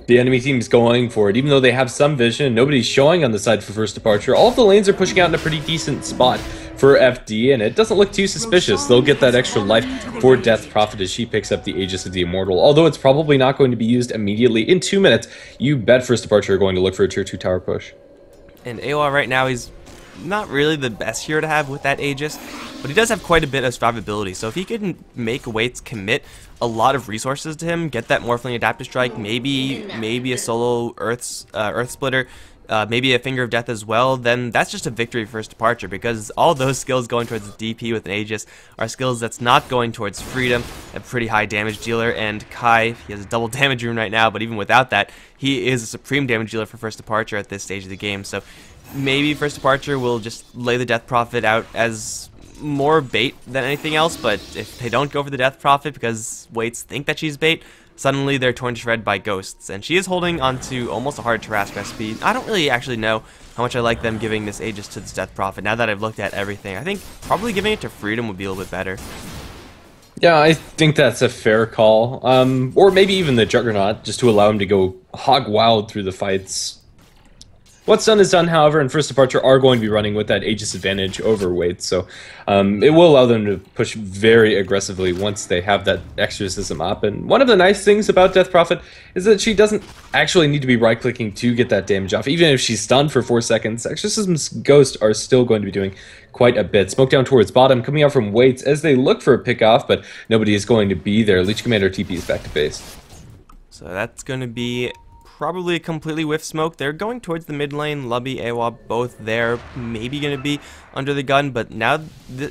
[SPEAKER 3] the enemy team is going for it, even though they have some vision. Nobody's showing on the side for first departure. All of the lanes are pushing out in a pretty decent spot for FD, and it doesn't look too suspicious. They'll get that extra life for Death Prophet as she picks up the Aegis of the Immortal. Although it's probably not going to be used immediately in 2 minutes, you bet First Departure are going to look for a tier 2 tower push.
[SPEAKER 2] And AOR right now, he's not really the best hero to have with that Aegis, but he does have quite a bit of survivability. So if he can make WaitZ commit a lot of resources to him, get that Morphling Adaptive Strike, maybe a solo Earth Splitter, maybe a Finger of Death as well, then that's just a victory for First Departure, because all those skills going towards the DP with an Aegis are skills that's not going towards Freedom, a pretty high damage dealer, and Kai, he has a double damage rune right now, but even without that, he is a supreme damage dealer for First Departure at this stage of the game. So maybe First Departure will just lay the Death Prophet out as more bait than anything else, but if they don't go for the Death Prophet because WaitZ think that she's bait, suddenly they're torn to shred by ghosts, and she is holding onto almost a hard Tarrasque recipe. I don't really actually know how much I like them giving this Aegis to this Death Prophet now that I've looked at everything. I think probably giving it to Freedom would be a little bit better.
[SPEAKER 3] Yeah, I think that's a fair call. Or maybe even the Juggernaut, just to allow him to go hog wild through the fights. What's done is done, however, and First Departure are going to be running with that Aegis advantage over WaitZ, so it will allow them to push very aggressively once they have that exorcism up. And one of the nice things about Death Prophet is that she doesn't actually need to be right-clicking to get that damage off. Even if she's stunned for 4 seconds, Exorcism's Ghost are still going to be doing quite a bit. Smoke down towards bottom, coming out from WaitZ as they look for a pick-off, but nobody is going to be there. Leech Commander TP is back to base.
[SPEAKER 2] So that's going to be probably completely whiff smoke. They're going towards the mid lane. Lubby, AWA, both there, maybe going to be under the gun, but now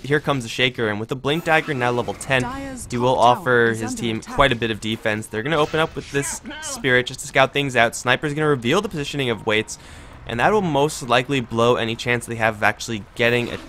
[SPEAKER 2] here comes the Shaker, and with the Blink Dagger now level 10, he will offer his team quite a bit of defense. They're going to open up with this Spirit just to scout things out. Sniper's going to reveal the positioning of WaitZ, and that will most likely blow any chance they have of actually getting a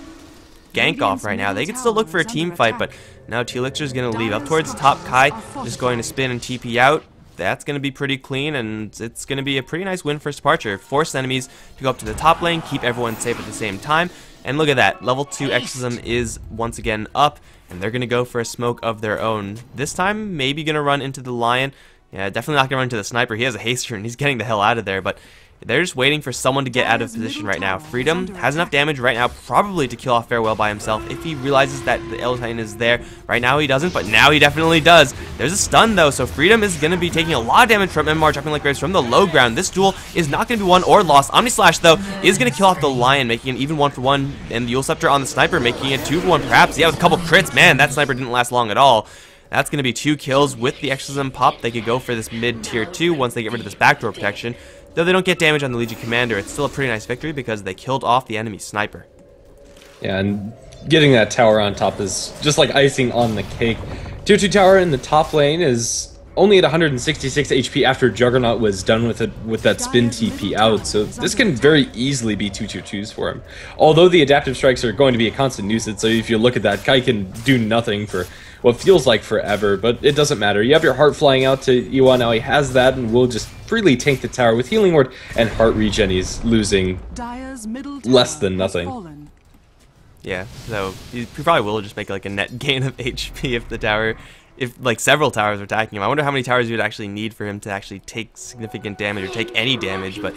[SPEAKER 2] gank off right now. They can still look for a team fight, but now T-Elixir's going to leave up towards top. Kai just going to spin and TP out. That's going to be pretty clean, and it's going to be a pretty nice win for Departure. Force enemies to go up to the top lane, keep everyone safe at the same time. And look at that, level 2 Exorcism is once again up, and they're going to go for a smoke of their own. This time, maybe going to run into the Lion. Yeah, definitely not going to run into the Sniper. He has a haste rune, he's getting the hell out of there, but they're just waiting for someone to get out of position right now. Freedom has enough damage right now probably to kill off Farewell by himself if he realizes that the Elder Titan is there. Right now he doesn't, but now he definitely does. There's a stun though, so Freedom is going to be taking a lot of damage from MMR dropping like graves from the low ground. This duel is not going to be won or lost. Omni Slash though is going to kill off the Lion, making an even 1-for-1, and the Yule Scepter on the Sniper making it 2-for-1 perhaps. Yeah, with a couple crits. Man, that Sniper didn't last long at all. That's going to be 2 kills with the Exorcism pop. They could go for this mid tier 2 once they get rid of this backdoor protection. Though they don't get damage on the Legion Commander, it's still a pretty nice victory because they killed off the enemy Sniper.
[SPEAKER 3] Yeah, and getting that tower on top is just like icing on the cake. Tier 2 tower in the top lane is only at 166 HP after Juggernaut was done with it with that spin TP out, so this can very easily be 2 tier 2s for him. Although the adaptive strikes are going to be a constant nuisance, so if you look at that, Kai can do nothing for what feels like forever, but it doesn't matter. You have your heart flying out to Iwan, now he has that, and will just freely tank the tower with Healing Ward and heart regen. He's losing less than nothing.
[SPEAKER 2] Yeah, so he probably will just make like a net gain of HP if the tower, if like several towers are attacking him. I wonder how many towers you would actually need for him to actually take significant damage or take any damage, but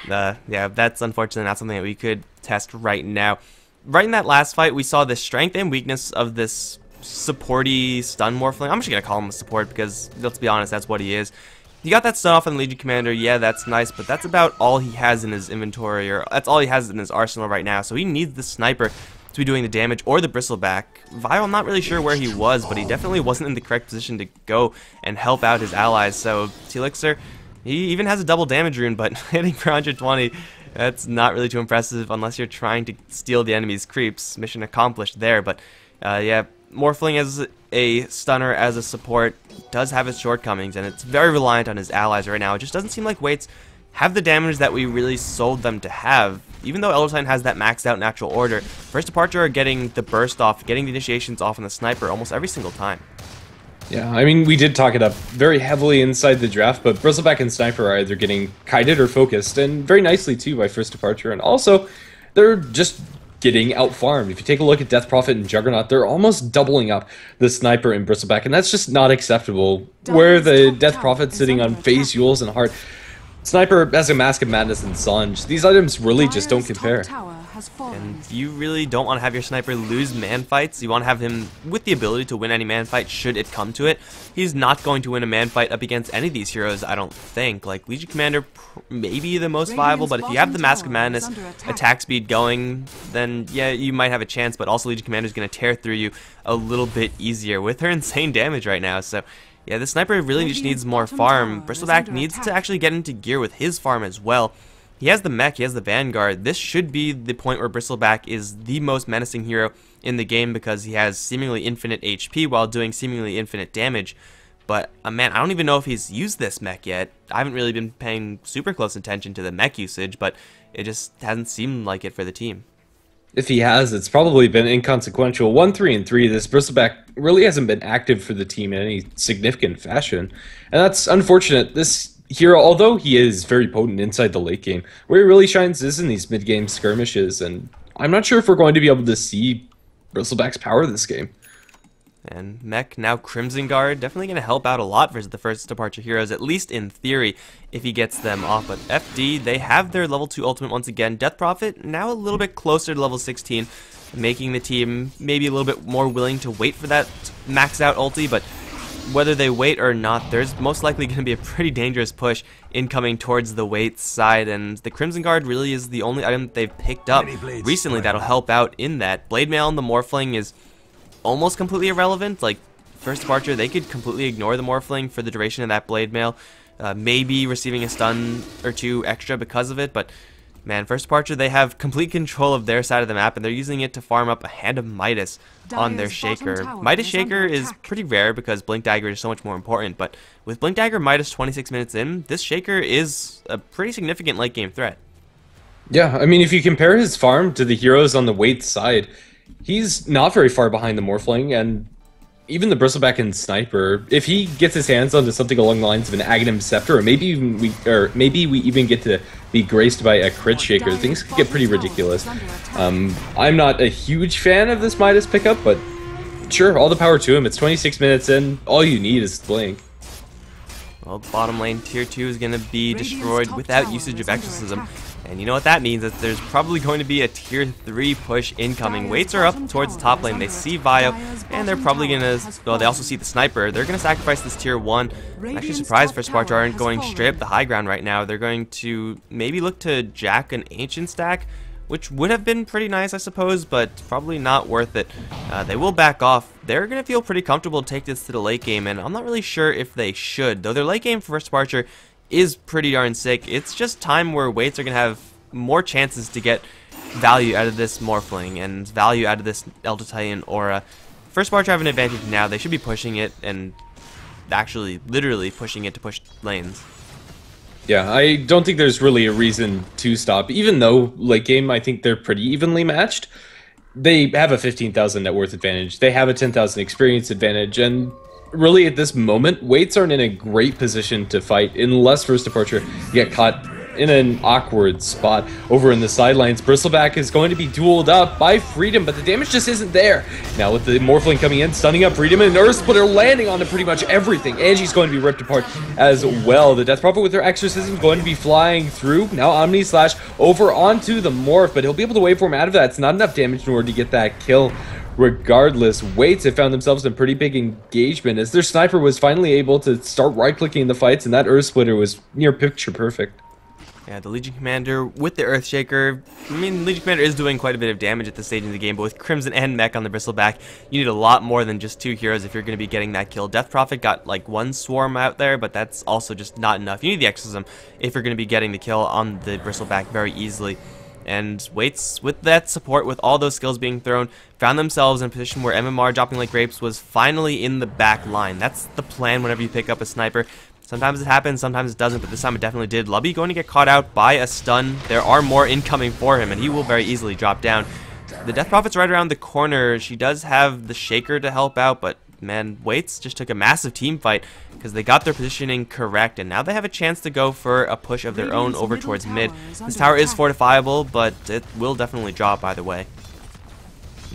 [SPEAKER 2] yeah, that's unfortunately not something that we could test right now. Right in that last fight, we saw the strength and weakness of this supporty stun Morphling. I'm just gonna call him a support because, let's be honest, that's what he is. He got that stun off on the Legion Commander, yeah, that's nice, but that's about all he has in his inventory, or that's all he has in his arsenal right now, so he needs the Sniper to be doing the damage, or the Bristleback. Vile, I'm not really sure where he was, but he definitely wasn't in the correct position to go and help out his allies, so T-Elixir, he even has a double damage rune, but hitting for 120, that's not really too impressive unless you're trying to steal the enemy's creeps. Mission accomplished there, but yeah, Morphling as a stunner, as a support, does have its shortcomings, and it's very reliant on his allies right now. It just doesn't seem like WaitZ have the damage that we really sold them to have. Even though Elder Titan has that maxed out natural order, First Departure are getting the burst off, getting the initiations off on the Sniper almost every single time.
[SPEAKER 3] Yeah, I mean, we did talk it up very heavily inside the draft, but Bristleback and Sniper are either getting kited or focused, and very nicely too by First Departure, and also they're just getting out-farmed. If you take a look at Death Prophet and Juggernaut, they're almost doubling up the Sniper and Bristleback, and that's just not acceptable. Where the Death Prophet sitting on Phase, Yules, and Heart, Sniper has a Mask of Madness and Songe. These items really just don't compare.
[SPEAKER 1] has fallen.
[SPEAKER 2] And you really don't want to have your sniper lose man fights. You want to have him with the ability to win any man fight should it come to it. He's not going to win a man fight up against any of these heroes, I don't think. Like, Legion Commander may be the most viable, but if you have the Mask of Madness attack speed going, then yeah, you might have a chance, but also Legion Commander is going to tear through you a little bit easier with her insane damage right now. So yeah, the sniper really just needs more farm. Bristleback needs to actually get into gear with his farm as well. He has the mech, he has the Vanguard. This should be the point where Bristleback is the most menacing hero in the game because he has seemingly infinite HP while doing seemingly infinite damage. But, man, I don't even know if he's used this mech yet. I haven't really been paying super close attention to the mech usage, but it just hasn't seemed like it for the team.
[SPEAKER 3] If he has, it's probably been inconsequential. 1-3-3, this Bristleback really hasn't been active for the team in any significant fashion. And that's unfortunate. This hero, although he is very potent inside the late game, where he really shines is in these mid-game skirmishes, and I'm not sure if we're going to be able to see Bristleback's power this game.
[SPEAKER 2] And mech, now Crimson Guard, definitely going to help out a lot versus the first departure heroes, at least in theory, if he gets them off. But FD, they have their level 2 ultimate once again. Death Prophet, now a little bit closer to level 16, making the team maybe a little bit more willing to wait for that maxed out ulti, but whether they wait or not, there's most likely going to be a pretty dangerous push incoming towards the WaitZ side, and the Crimson Guard really is the only item that they've picked up recently that'll help out in that. Blade Mail and the Morphling is almost completely irrelevant. Like, first departure, they could completely ignore the Morphling for the duration of that Blade Mail, maybe receiving a stun or two extra because of it, but man, first departure, they have complete control of their side of the map, and they're using it to farm up a Hand of Midas on their Shaker. Midas Shaker is pretty rare because Blink Dagger is so much more important, but with Blink Dagger Midas 26 minutes in, this Shaker is a pretty significant late game threat.
[SPEAKER 3] Yeah, I mean, if you compare his farm to the heroes on the WaitZ side, he's not very far behind the Morphling, and even the Bristleback and Sniper, if he gets his hands onto something along the lines of an Aghanim Scepter, or maybe we even get to be graced by a crit Shaker, things could get pretty ridiculous. I'm not a huge fan of this Midas pickup, but sure, all the power to him. It's 26 minutes in, all you need is Blink.
[SPEAKER 2] Well, bottom lane tier 2 is going to be destroyed without usage of Exorcism. And you know what that means, that there's probably going to be a tier 3 push incoming. WaitZ are up towards the top lane. They see Vio, and they're probably going to, well, they also see the Sniper. They're going to sacrifice this tier 1. I'm actually surprised First Departure aren't going straight up the high ground right now. They're going to maybe look to jack an Ancient stack, which would have been pretty nice, I suppose, but probably not worth it. They will back off. They're going to feel pretty comfortable to take this to the late game, and I'm not really sure if they should. Though their late game for First Departure is pretty darn sick. It's just time where WaitZ are going to have more chances to get value out of this Morphling and value out of this Elder Titan Aura. First Departure have an advantage now. They should be pushing it and actually literally pushing it to push lanes.
[SPEAKER 3] Yeah, I don't think there's really a reason to stop. Even though late game, I think they're pretty evenly matched. They have a 15,000 net worth advantage. They have a 10,000 experience advantage, and really at this moment, WaitZ aren't in a great position to fight unless First Departure get caught in an awkward spot over in the sidelines. Bristleback is going to be dueled up by Freedom, but the damage just isn't there. Now with the Morphling coming in, stunning up Freedom, and Earth Splitter landing onto pretty much everything. Angie's going to be ripped apart as well. The Death Prophet with her Exorcism is going to be flying through. Now Omni Slash over onto the Morph, but he'll be able to waveform out of that. It's not enough damage in order to get that kill. Regardless, WaitZ have found themselves in pretty big engagement as their Sniper was finally able to start right-clicking the fights, and that Earth Splitter was near picture perfect.
[SPEAKER 2] Yeah, the Legion Commander with the Earthshaker. I mean, Legion Commander is doing quite a bit of damage at this stage in the game, but with Crimson and Mech on the Bristleback, you need a lot more than just 2 heroes if you're going to be getting that kill. Death Prophet got like 1 swarm out there, but that's also just not enough. You need the Exorcism if you're going to be getting the kill on the Bristleback very easily. And WaitZ, with that support, with all those skills being thrown, found themselves in a position where MMR dropping like grapes was finally in the back line. That's the plan whenever you pick up a Sniper. Sometimes it happens, sometimes it doesn't, but this time it definitely did. Lubby going to get caught out by a stun. There are more incoming for him, and he will very easily drop down. The Death Prophet's right around the corner. She does have the Shaker to help out, but man, WaitZ just took a massive team fight because they got their positioning correct, and now they have a chance to go for a push of their own over towards mid. This tower is fortifiable, but it will definitely drop either way.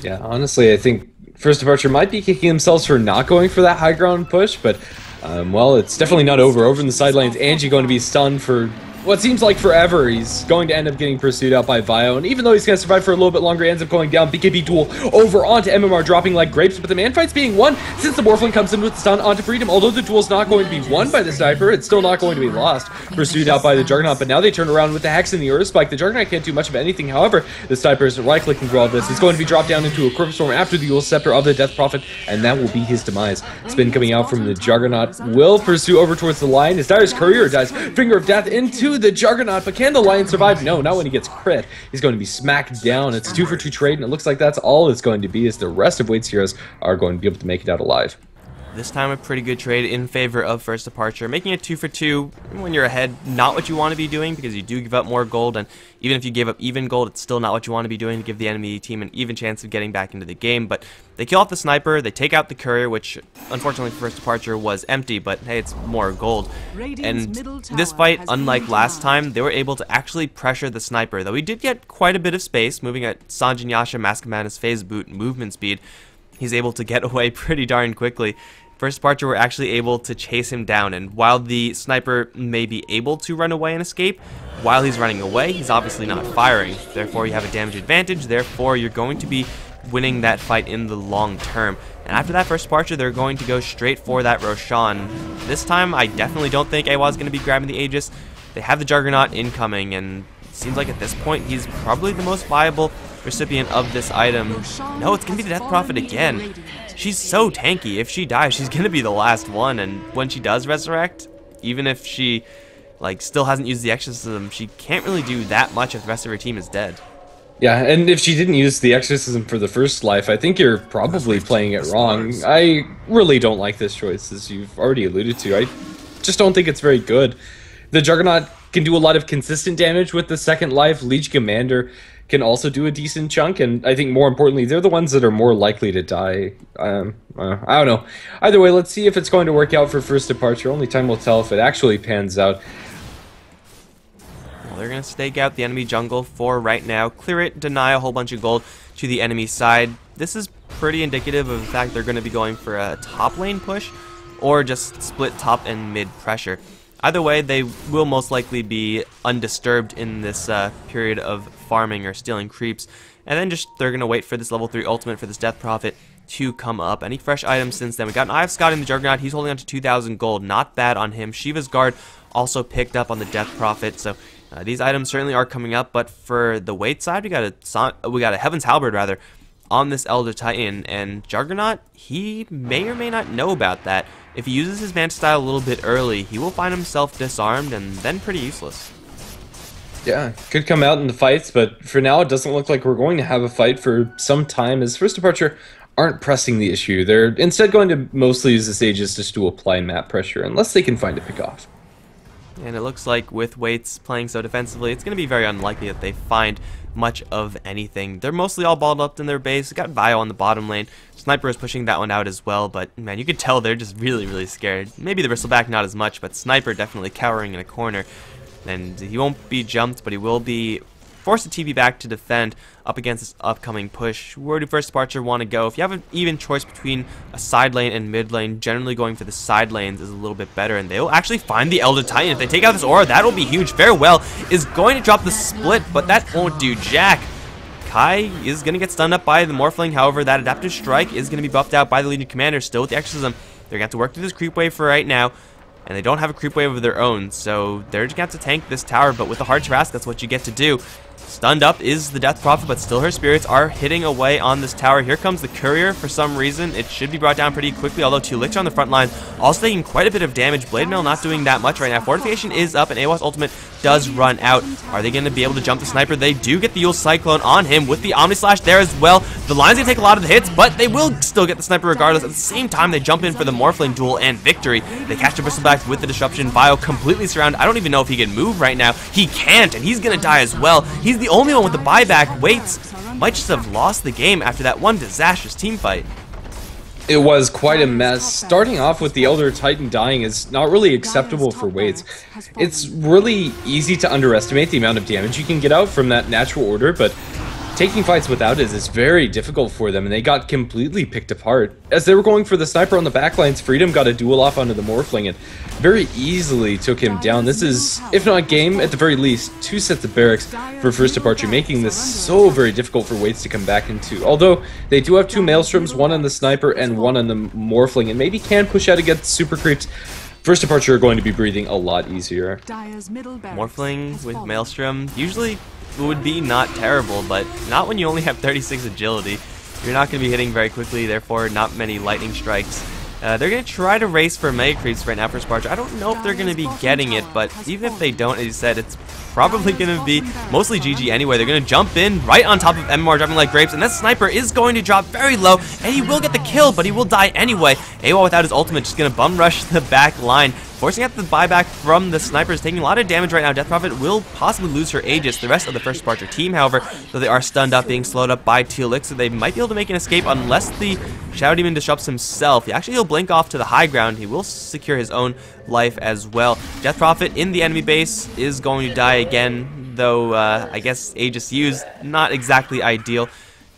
[SPEAKER 3] Yeah, honestly, I think First Departure might be kicking themselves for not going for that high ground push, but well, it's definitely not over. Over in the sidelines, Angie going to be stunned for what seems like forever. He's going to end up getting pursued out by Vio, and even though he's going to survive for a little bit longer, he ends up going down. BKB duel over onto MMR, dropping like grapes, but the man fight's being won since the Morphling comes in with the stun onto Freedom. Although the duel's not going to be won by the Sniper, it's still not going to be lost. Pursued out by the Juggernaut, but now they turn around with the Hex and the Earth Spike. The Juggernaut can't do much of anything. However, the Sniper is right-clicking through all this. He's going to be dropped down into a Corpse Storm after the Eul's Scepter of the Death Prophet, and that will be his demise. Spin coming out from the Juggernaut will pursue over towards the Lion. His Dyer's Courier dies. Finger of Death into the Juggernaut, but can the Lion survive? No, not when he gets crit. He's going to be smacked down. It's 2-for-2 trade, and it looks like that's all it's going to be, as the rest of WaitZ heroes are going to be able to make it out alive.
[SPEAKER 2] This time a pretty good trade in favor of First Departure, making it 2-for-2 when you're ahead. Not what you want to be doing, because you do give up more gold, and even if you give up even gold, it's still not what you want to be doing to give the enemy team an even chance of getting back into the game. But they kill off the Sniper, they take out the Courier, which unfortunately for First Departure was empty, but hey, it's more gold. And this fight, unlike last time, they were able to actually pressure the Sniper, though he did get quite a bit of space, moving at Sanjin Yasha, Mask of Madness, Phase Boot, movement speed. He's able to get away pretty darn quickly. First Departure were actually able to chase him down, and while the Sniper may be able to run away and escape, while he's running away, he's obviously not firing. Therefore, you have a damage advantage, therefore you're going to be winning that fight in the long term. And after that First Departure, they're going to go straight for that Roshan. This time, I definitely don't think Awa is going to be grabbing the Aegis. They have the Juggernaut incoming, and it seems like at this point, he's probably the most viable recipient of this item. No, it's going to be the Death Prophet again. She's so tanky. If she dies, she's going to be the last one, and when she does resurrect, even if she still hasn't used the Exorcism, she can't really do that much if the rest of her team is dead.
[SPEAKER 3] Yeah, and if she didn't use the Exorcism for the first life, I think you're probably playing it wrong. I really don't like this choice, as you've already alluded to. I just don't think it's very good. The Juggernaut can do a lot of consistent damage with the second life. Leech Commander can also do a decent chunk, and I think more importantly, they're the ones that are more likely to die. I don't know. Either way, let's see if it's going to work out for First Departure. Only time will tell if it actually pans out.
[SPEAKER 2] Well, they're going to stake out the enemy jungle for right now, clear it, deny a whole bunch of gold to the enemy side. This is pretty indicative of the fact they're going to be going for a top lane push, or just split top and mid pressure. Either way, they will most likely be undisturbed in this period of farming or stealing creeps. And then they're going to wait for this level 3 ultimate for this Death Prophet to come up. Any fresh items since then? We got an Eye of Scott in the Juggernaut. He's holding on to 2,000 gold. Not bad on him. Shiva's Guard also picked up on the Death Prophet. So these items certainly are coming up. But for the WaitZ side, we got a Heaven's Halberd rather on this Elder Titan. And Juggernaut, he may or may not know about that. If he uses his Manta style a little bit early, he will find himself disarmed and then pretty useless.
[SPEAKER 3] Yeah, could come out in the fights, but for now it doesn't look like we're going to have a fight for some time, as First Departure aren't pressing the issue. They're instead going to mostly use this Aegis just to apply map pressure, unless they can find a pick off.
[SPEAKER 2] And it looks like with WaitZ playing so defensively, it's going to be very unlikely that they find much of anything. They're mostly all balled up in their base. Got Vio on the bottom lane. Sniper is pushing that one out as well, but man, you could tell they're just really, really scared. Maybe the Bristleback not as much, but Sniper definitely cowering in a corner. And he won't be jumped, but he will be forced to TP back to defend up against this upcoming push. Where do First Departure want to go? If you have an even choice between a side lane and mid lane, generally going for the side lanes is a little bit better, and they'll actually find the Elder Titan. If they take out this aura, that'll be huge. Farewell is going to drop the split, but that won't do jack. Kai is going to get stunned up by the Morphling. However, that Adaptive Strike is going to be buffed out by the Legion Commander, still with the Exorcism. They're going to have to work through this creep wave for right now, and they don't have a creep wave of their own, so they're just going to have to tank this tower, but with the Hard Trask, that's what you get to do. Stunned up is the Death Prophet, but still her spirits are hitting away on this tower. Here comes the Courier for some reason. It should be brought down pretty quickly, although two Licks on the front line, also taking quite a bit of damage. Blade Mail not doing that much right now. Fortification is up, and Awa's ultimate does run out. Are they going to be able to jump the Sniper? They do get the Yule Cyclone on him with the Omni Slash there as well. The line's going to take a lot of the hits, but they will still get the Sniper regardless. At the same time, they jump in for the Morphling duel and victory. They catch the Bristleback with the Disruption. Vio completely surrounded. I don't even know if he can move right now. He can't, and he's going to die as well. He's the only one with the buyback. WaitZ might just have lost the game after that one disastrous team fight.
[SPEAKER 3] It was quite a mess. Starting off with the Elder Titan dying is not really acceptable for WaitZ. It's really easy to underestimate the amount of damage you can get out from that natural order, but taking fights without it is very difficult for them, and they got completely picked apart. As they were going for the sniper on the backlines, Freedom got a duel off onto the Morphling and very easily took him down. This is, if not game, at the very least, 2 sets of barracks for first departure, making this so very difficult for WaitZ to come back into. Although they do have 2 Maelstroms, one on the sniper and one on the Morphling, and maybe can push out against super creeps. First departure are going to be breathing a lot easier.
[SPEAKER 2] Morphling with Maelstrom usually would be not terrible, but not when you only have 36 agility. You're not going to be hitting very quickly, therefore not many lightning strikes. They're going to try to race for Mega Creeps right now for Sparta. I don't know if they're going to be getting it, but even if they don't, as you said, it's probably going to be mostly GG anyway. They're going to jump in right on top of MMR, dropping like grapes, and that sniper is going to drop very low, and he will get the kill, but he will die anyway. AWOL without his ultimate, just going to bum rush the back line, forcing out the buyback from the snipers, taking a lot of damage right now. Death Prophet will possibly lose her Aegis. The rest of the first Sparta team, however, though they are stunned up, being slowed up by Teal'c, so they might be able to make an escape unless the Shadow Demon disrupts himself. Actually, he'll blink off to the high ground. He will secure his own life as well. Death Prophet in the enemy base is going to die again, though I guess Aegis used, not exactly ideal.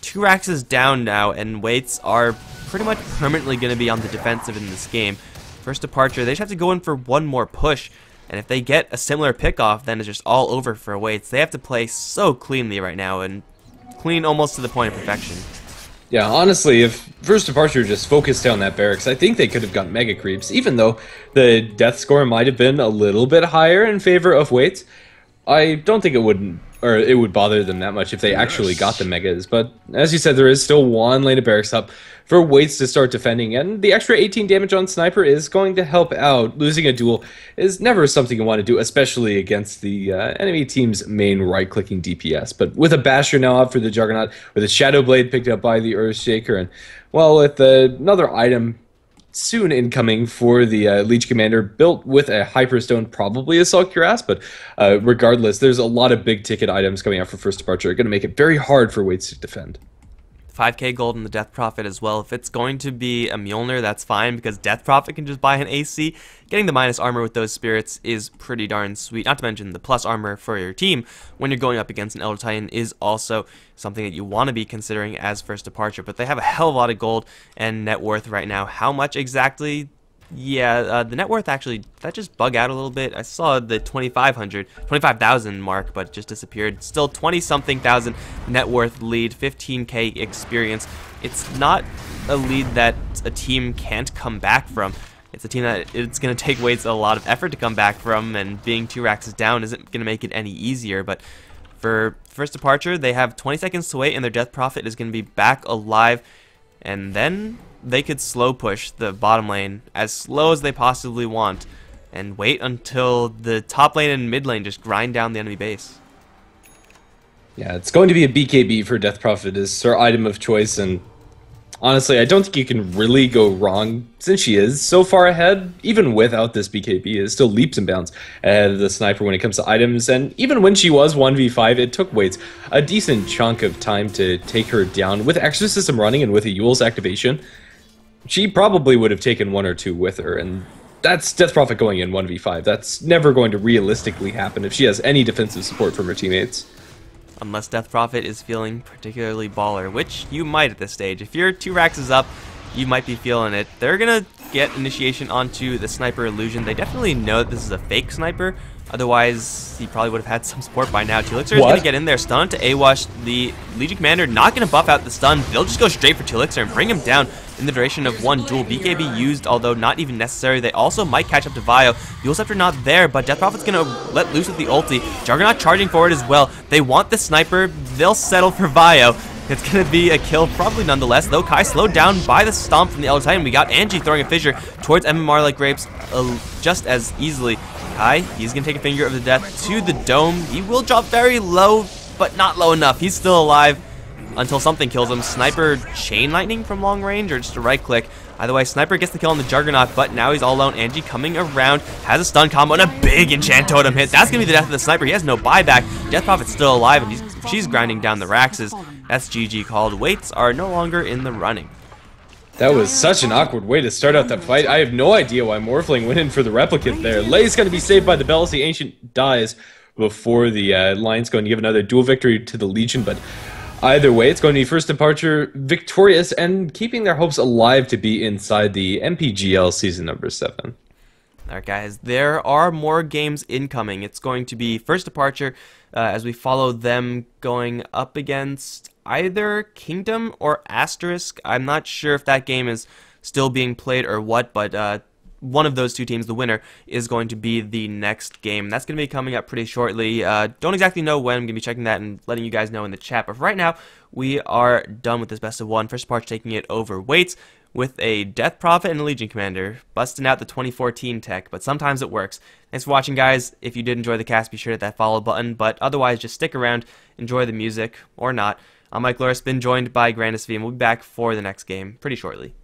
[SPEAKER 2] 2 racks is down now, and WaitZ are pretty much permanently going to be on the defensive in this game. First departure, they just have to go in for one more push, and if they get a similar pickoff, then it's just all over for WaitZ. They have to play so cleanly right now, and clean almost to the point of perfection.
[SPEAKER 3] Yeah, honestly, if first departure just focused down that barracks, I think they could have gotten Mega Creeps, even though the death score might have been a little bit higher in favor of WaitZ. I don't think it would bother them that much if they actually got the Megas, but as you said, there is still 1 lane of barracks up for WaitZ to start defending, and the extra 18 damage on Sniper is going to help out. Losing a duel is never something you want to do, especially against the enemy team's main right-clicking DPS. But with a Basher now up for the Juggernaut, with a Shadow Blade picked up by the Earthshaker, and, well, with another item soon incoming for the Leech Commander, built with a Hyperstone, probably a Sulk Your Ass, but regardless, there's a lot of big-ticket items coming out for first departure. Going to make it very hard for WaitZ to defend.
[SPEAKER 2] 5k gold in the Death Prophet as well. If it's going to be a Mjolnir, that's fine, because Death Prophet can just buy an AC. Getting the minus armor with those spirits is pretty darn sweet. Not to mention the plus armor for your team when you're going up against an Elder Titan is also something that you want to be considering as first departure. But they have a hell of a lot of gold and net worth right now. How much exactly? Yeah, the net worth actually, that just bugged out a little bit. I saw the 25,000 mark, but it just disappeared. Still 20-something thousand net worth lead, 15k experience. It's not a lead that a team can't come back from. It's a team that it's going to take WaitZ a lot of effort to come back from, and being 2 racks down isn't going to make it any easier. But for first departure, they have 20 seconds to wait, and their Death Prophet is going to be back alive, and then they could slow push the bottom lane as slow as they possibly want and wait until the top lane and mid lane just grind down the enemy base.
[SPEAKER 3] Yeah, it's going to be a BKB for Death Prophet as her item of choice, and honestly, I don't think you can really go wrong since she is so far ahead. Even without this BKB, it still leaps and bounds ahead of the Sniper when it comes to items, and even when she was 1v5, it took WaitZ a decent chunk of time to take her down. With Exorcism running and with a Yule's activation, she probably would have taken 1 or 2 with her, and that's Death Prophet going in 1v5. That's never going to realistically happen if she has any defensive support from her teammates.
[SPEAKER 2] Unless Death Prophet is feeling particularly baller, which you might at this stage. If your 2 racks is up, you might be feeling it. They're going to get initiation onto the Sniper Illusion. They definitely know that this is a fake Sniper. Otherwise, he probably would have had some support by now. Teal'c is going to get in there, stun to AWash. The Legion Commander not going to buff out the stun. They'll just go straight for Teal'c and bring him down in the duration of 1 duel. BKB used, although not even necessary. They also might catch up to Vio. Duel Scepter not there, but Death Prophet's going to let loose with the ulti. Juggernaut charging forward as well. They want the sniper. They'll settle for Vio. It's going to be a kill, probably nonetheless, though Kai slowed down by the stomp from the Elder Titan. We got Angie throwing a fissure towards MMR like grapes just as easily. Kai, he's going to take a finger of the death to the dome. He will drop very low, but not low enough. He's still alive until something kills him. Sniper chain lightning from long range or just a right click. Either way, Sniper gets the kill on the Juggernaut, but now he's all alone. Angie coming around, has a stun combo and a big enchant totem hit. That's going to be the death of the Sniper. He has no buyback. Death Prophet's still alive, and she's grinding down the Raxes. That's GG called. WaitZ are no longer in the running.
[SPEAKER 3] That was such an awkward way to start out that fight. I have no idea why Morphling went in for the replicant there. Lei's going to be saved by the Bells. The Ancient dies before the line's going to give another duel victory to the Legion, but Either way, it's going to be First Departure victorious and keeping their hopes alive to be inside the MPGL season number 7.
[SPEAKER 2] Alright guys, there are more games incoming. It's going to be First Departure as we follow them going up against either Kingdom or Asterisk. I'm not sure if that game is still being played or what, but one of those two teams, the winner, is going to be the next game. That's going to be coming up pretty shortly. Don't exactly know when. I'm going to be checking that and letting you guys know in the chat. But for right now, we are done with this best of 1. First Departure taking it over WaitZ with a Death Prophet and a Legion Commander, busting out the 2014 tech, but sometimes it works. Thanks for watching, guys. If you did enjoy the cast, be sure to hit that follow button, but otherwise, just stick around, enjoy the music, or not. I'm Mikelorus, been joined by Grandisv, and we'll be back for the next game pretty shortly.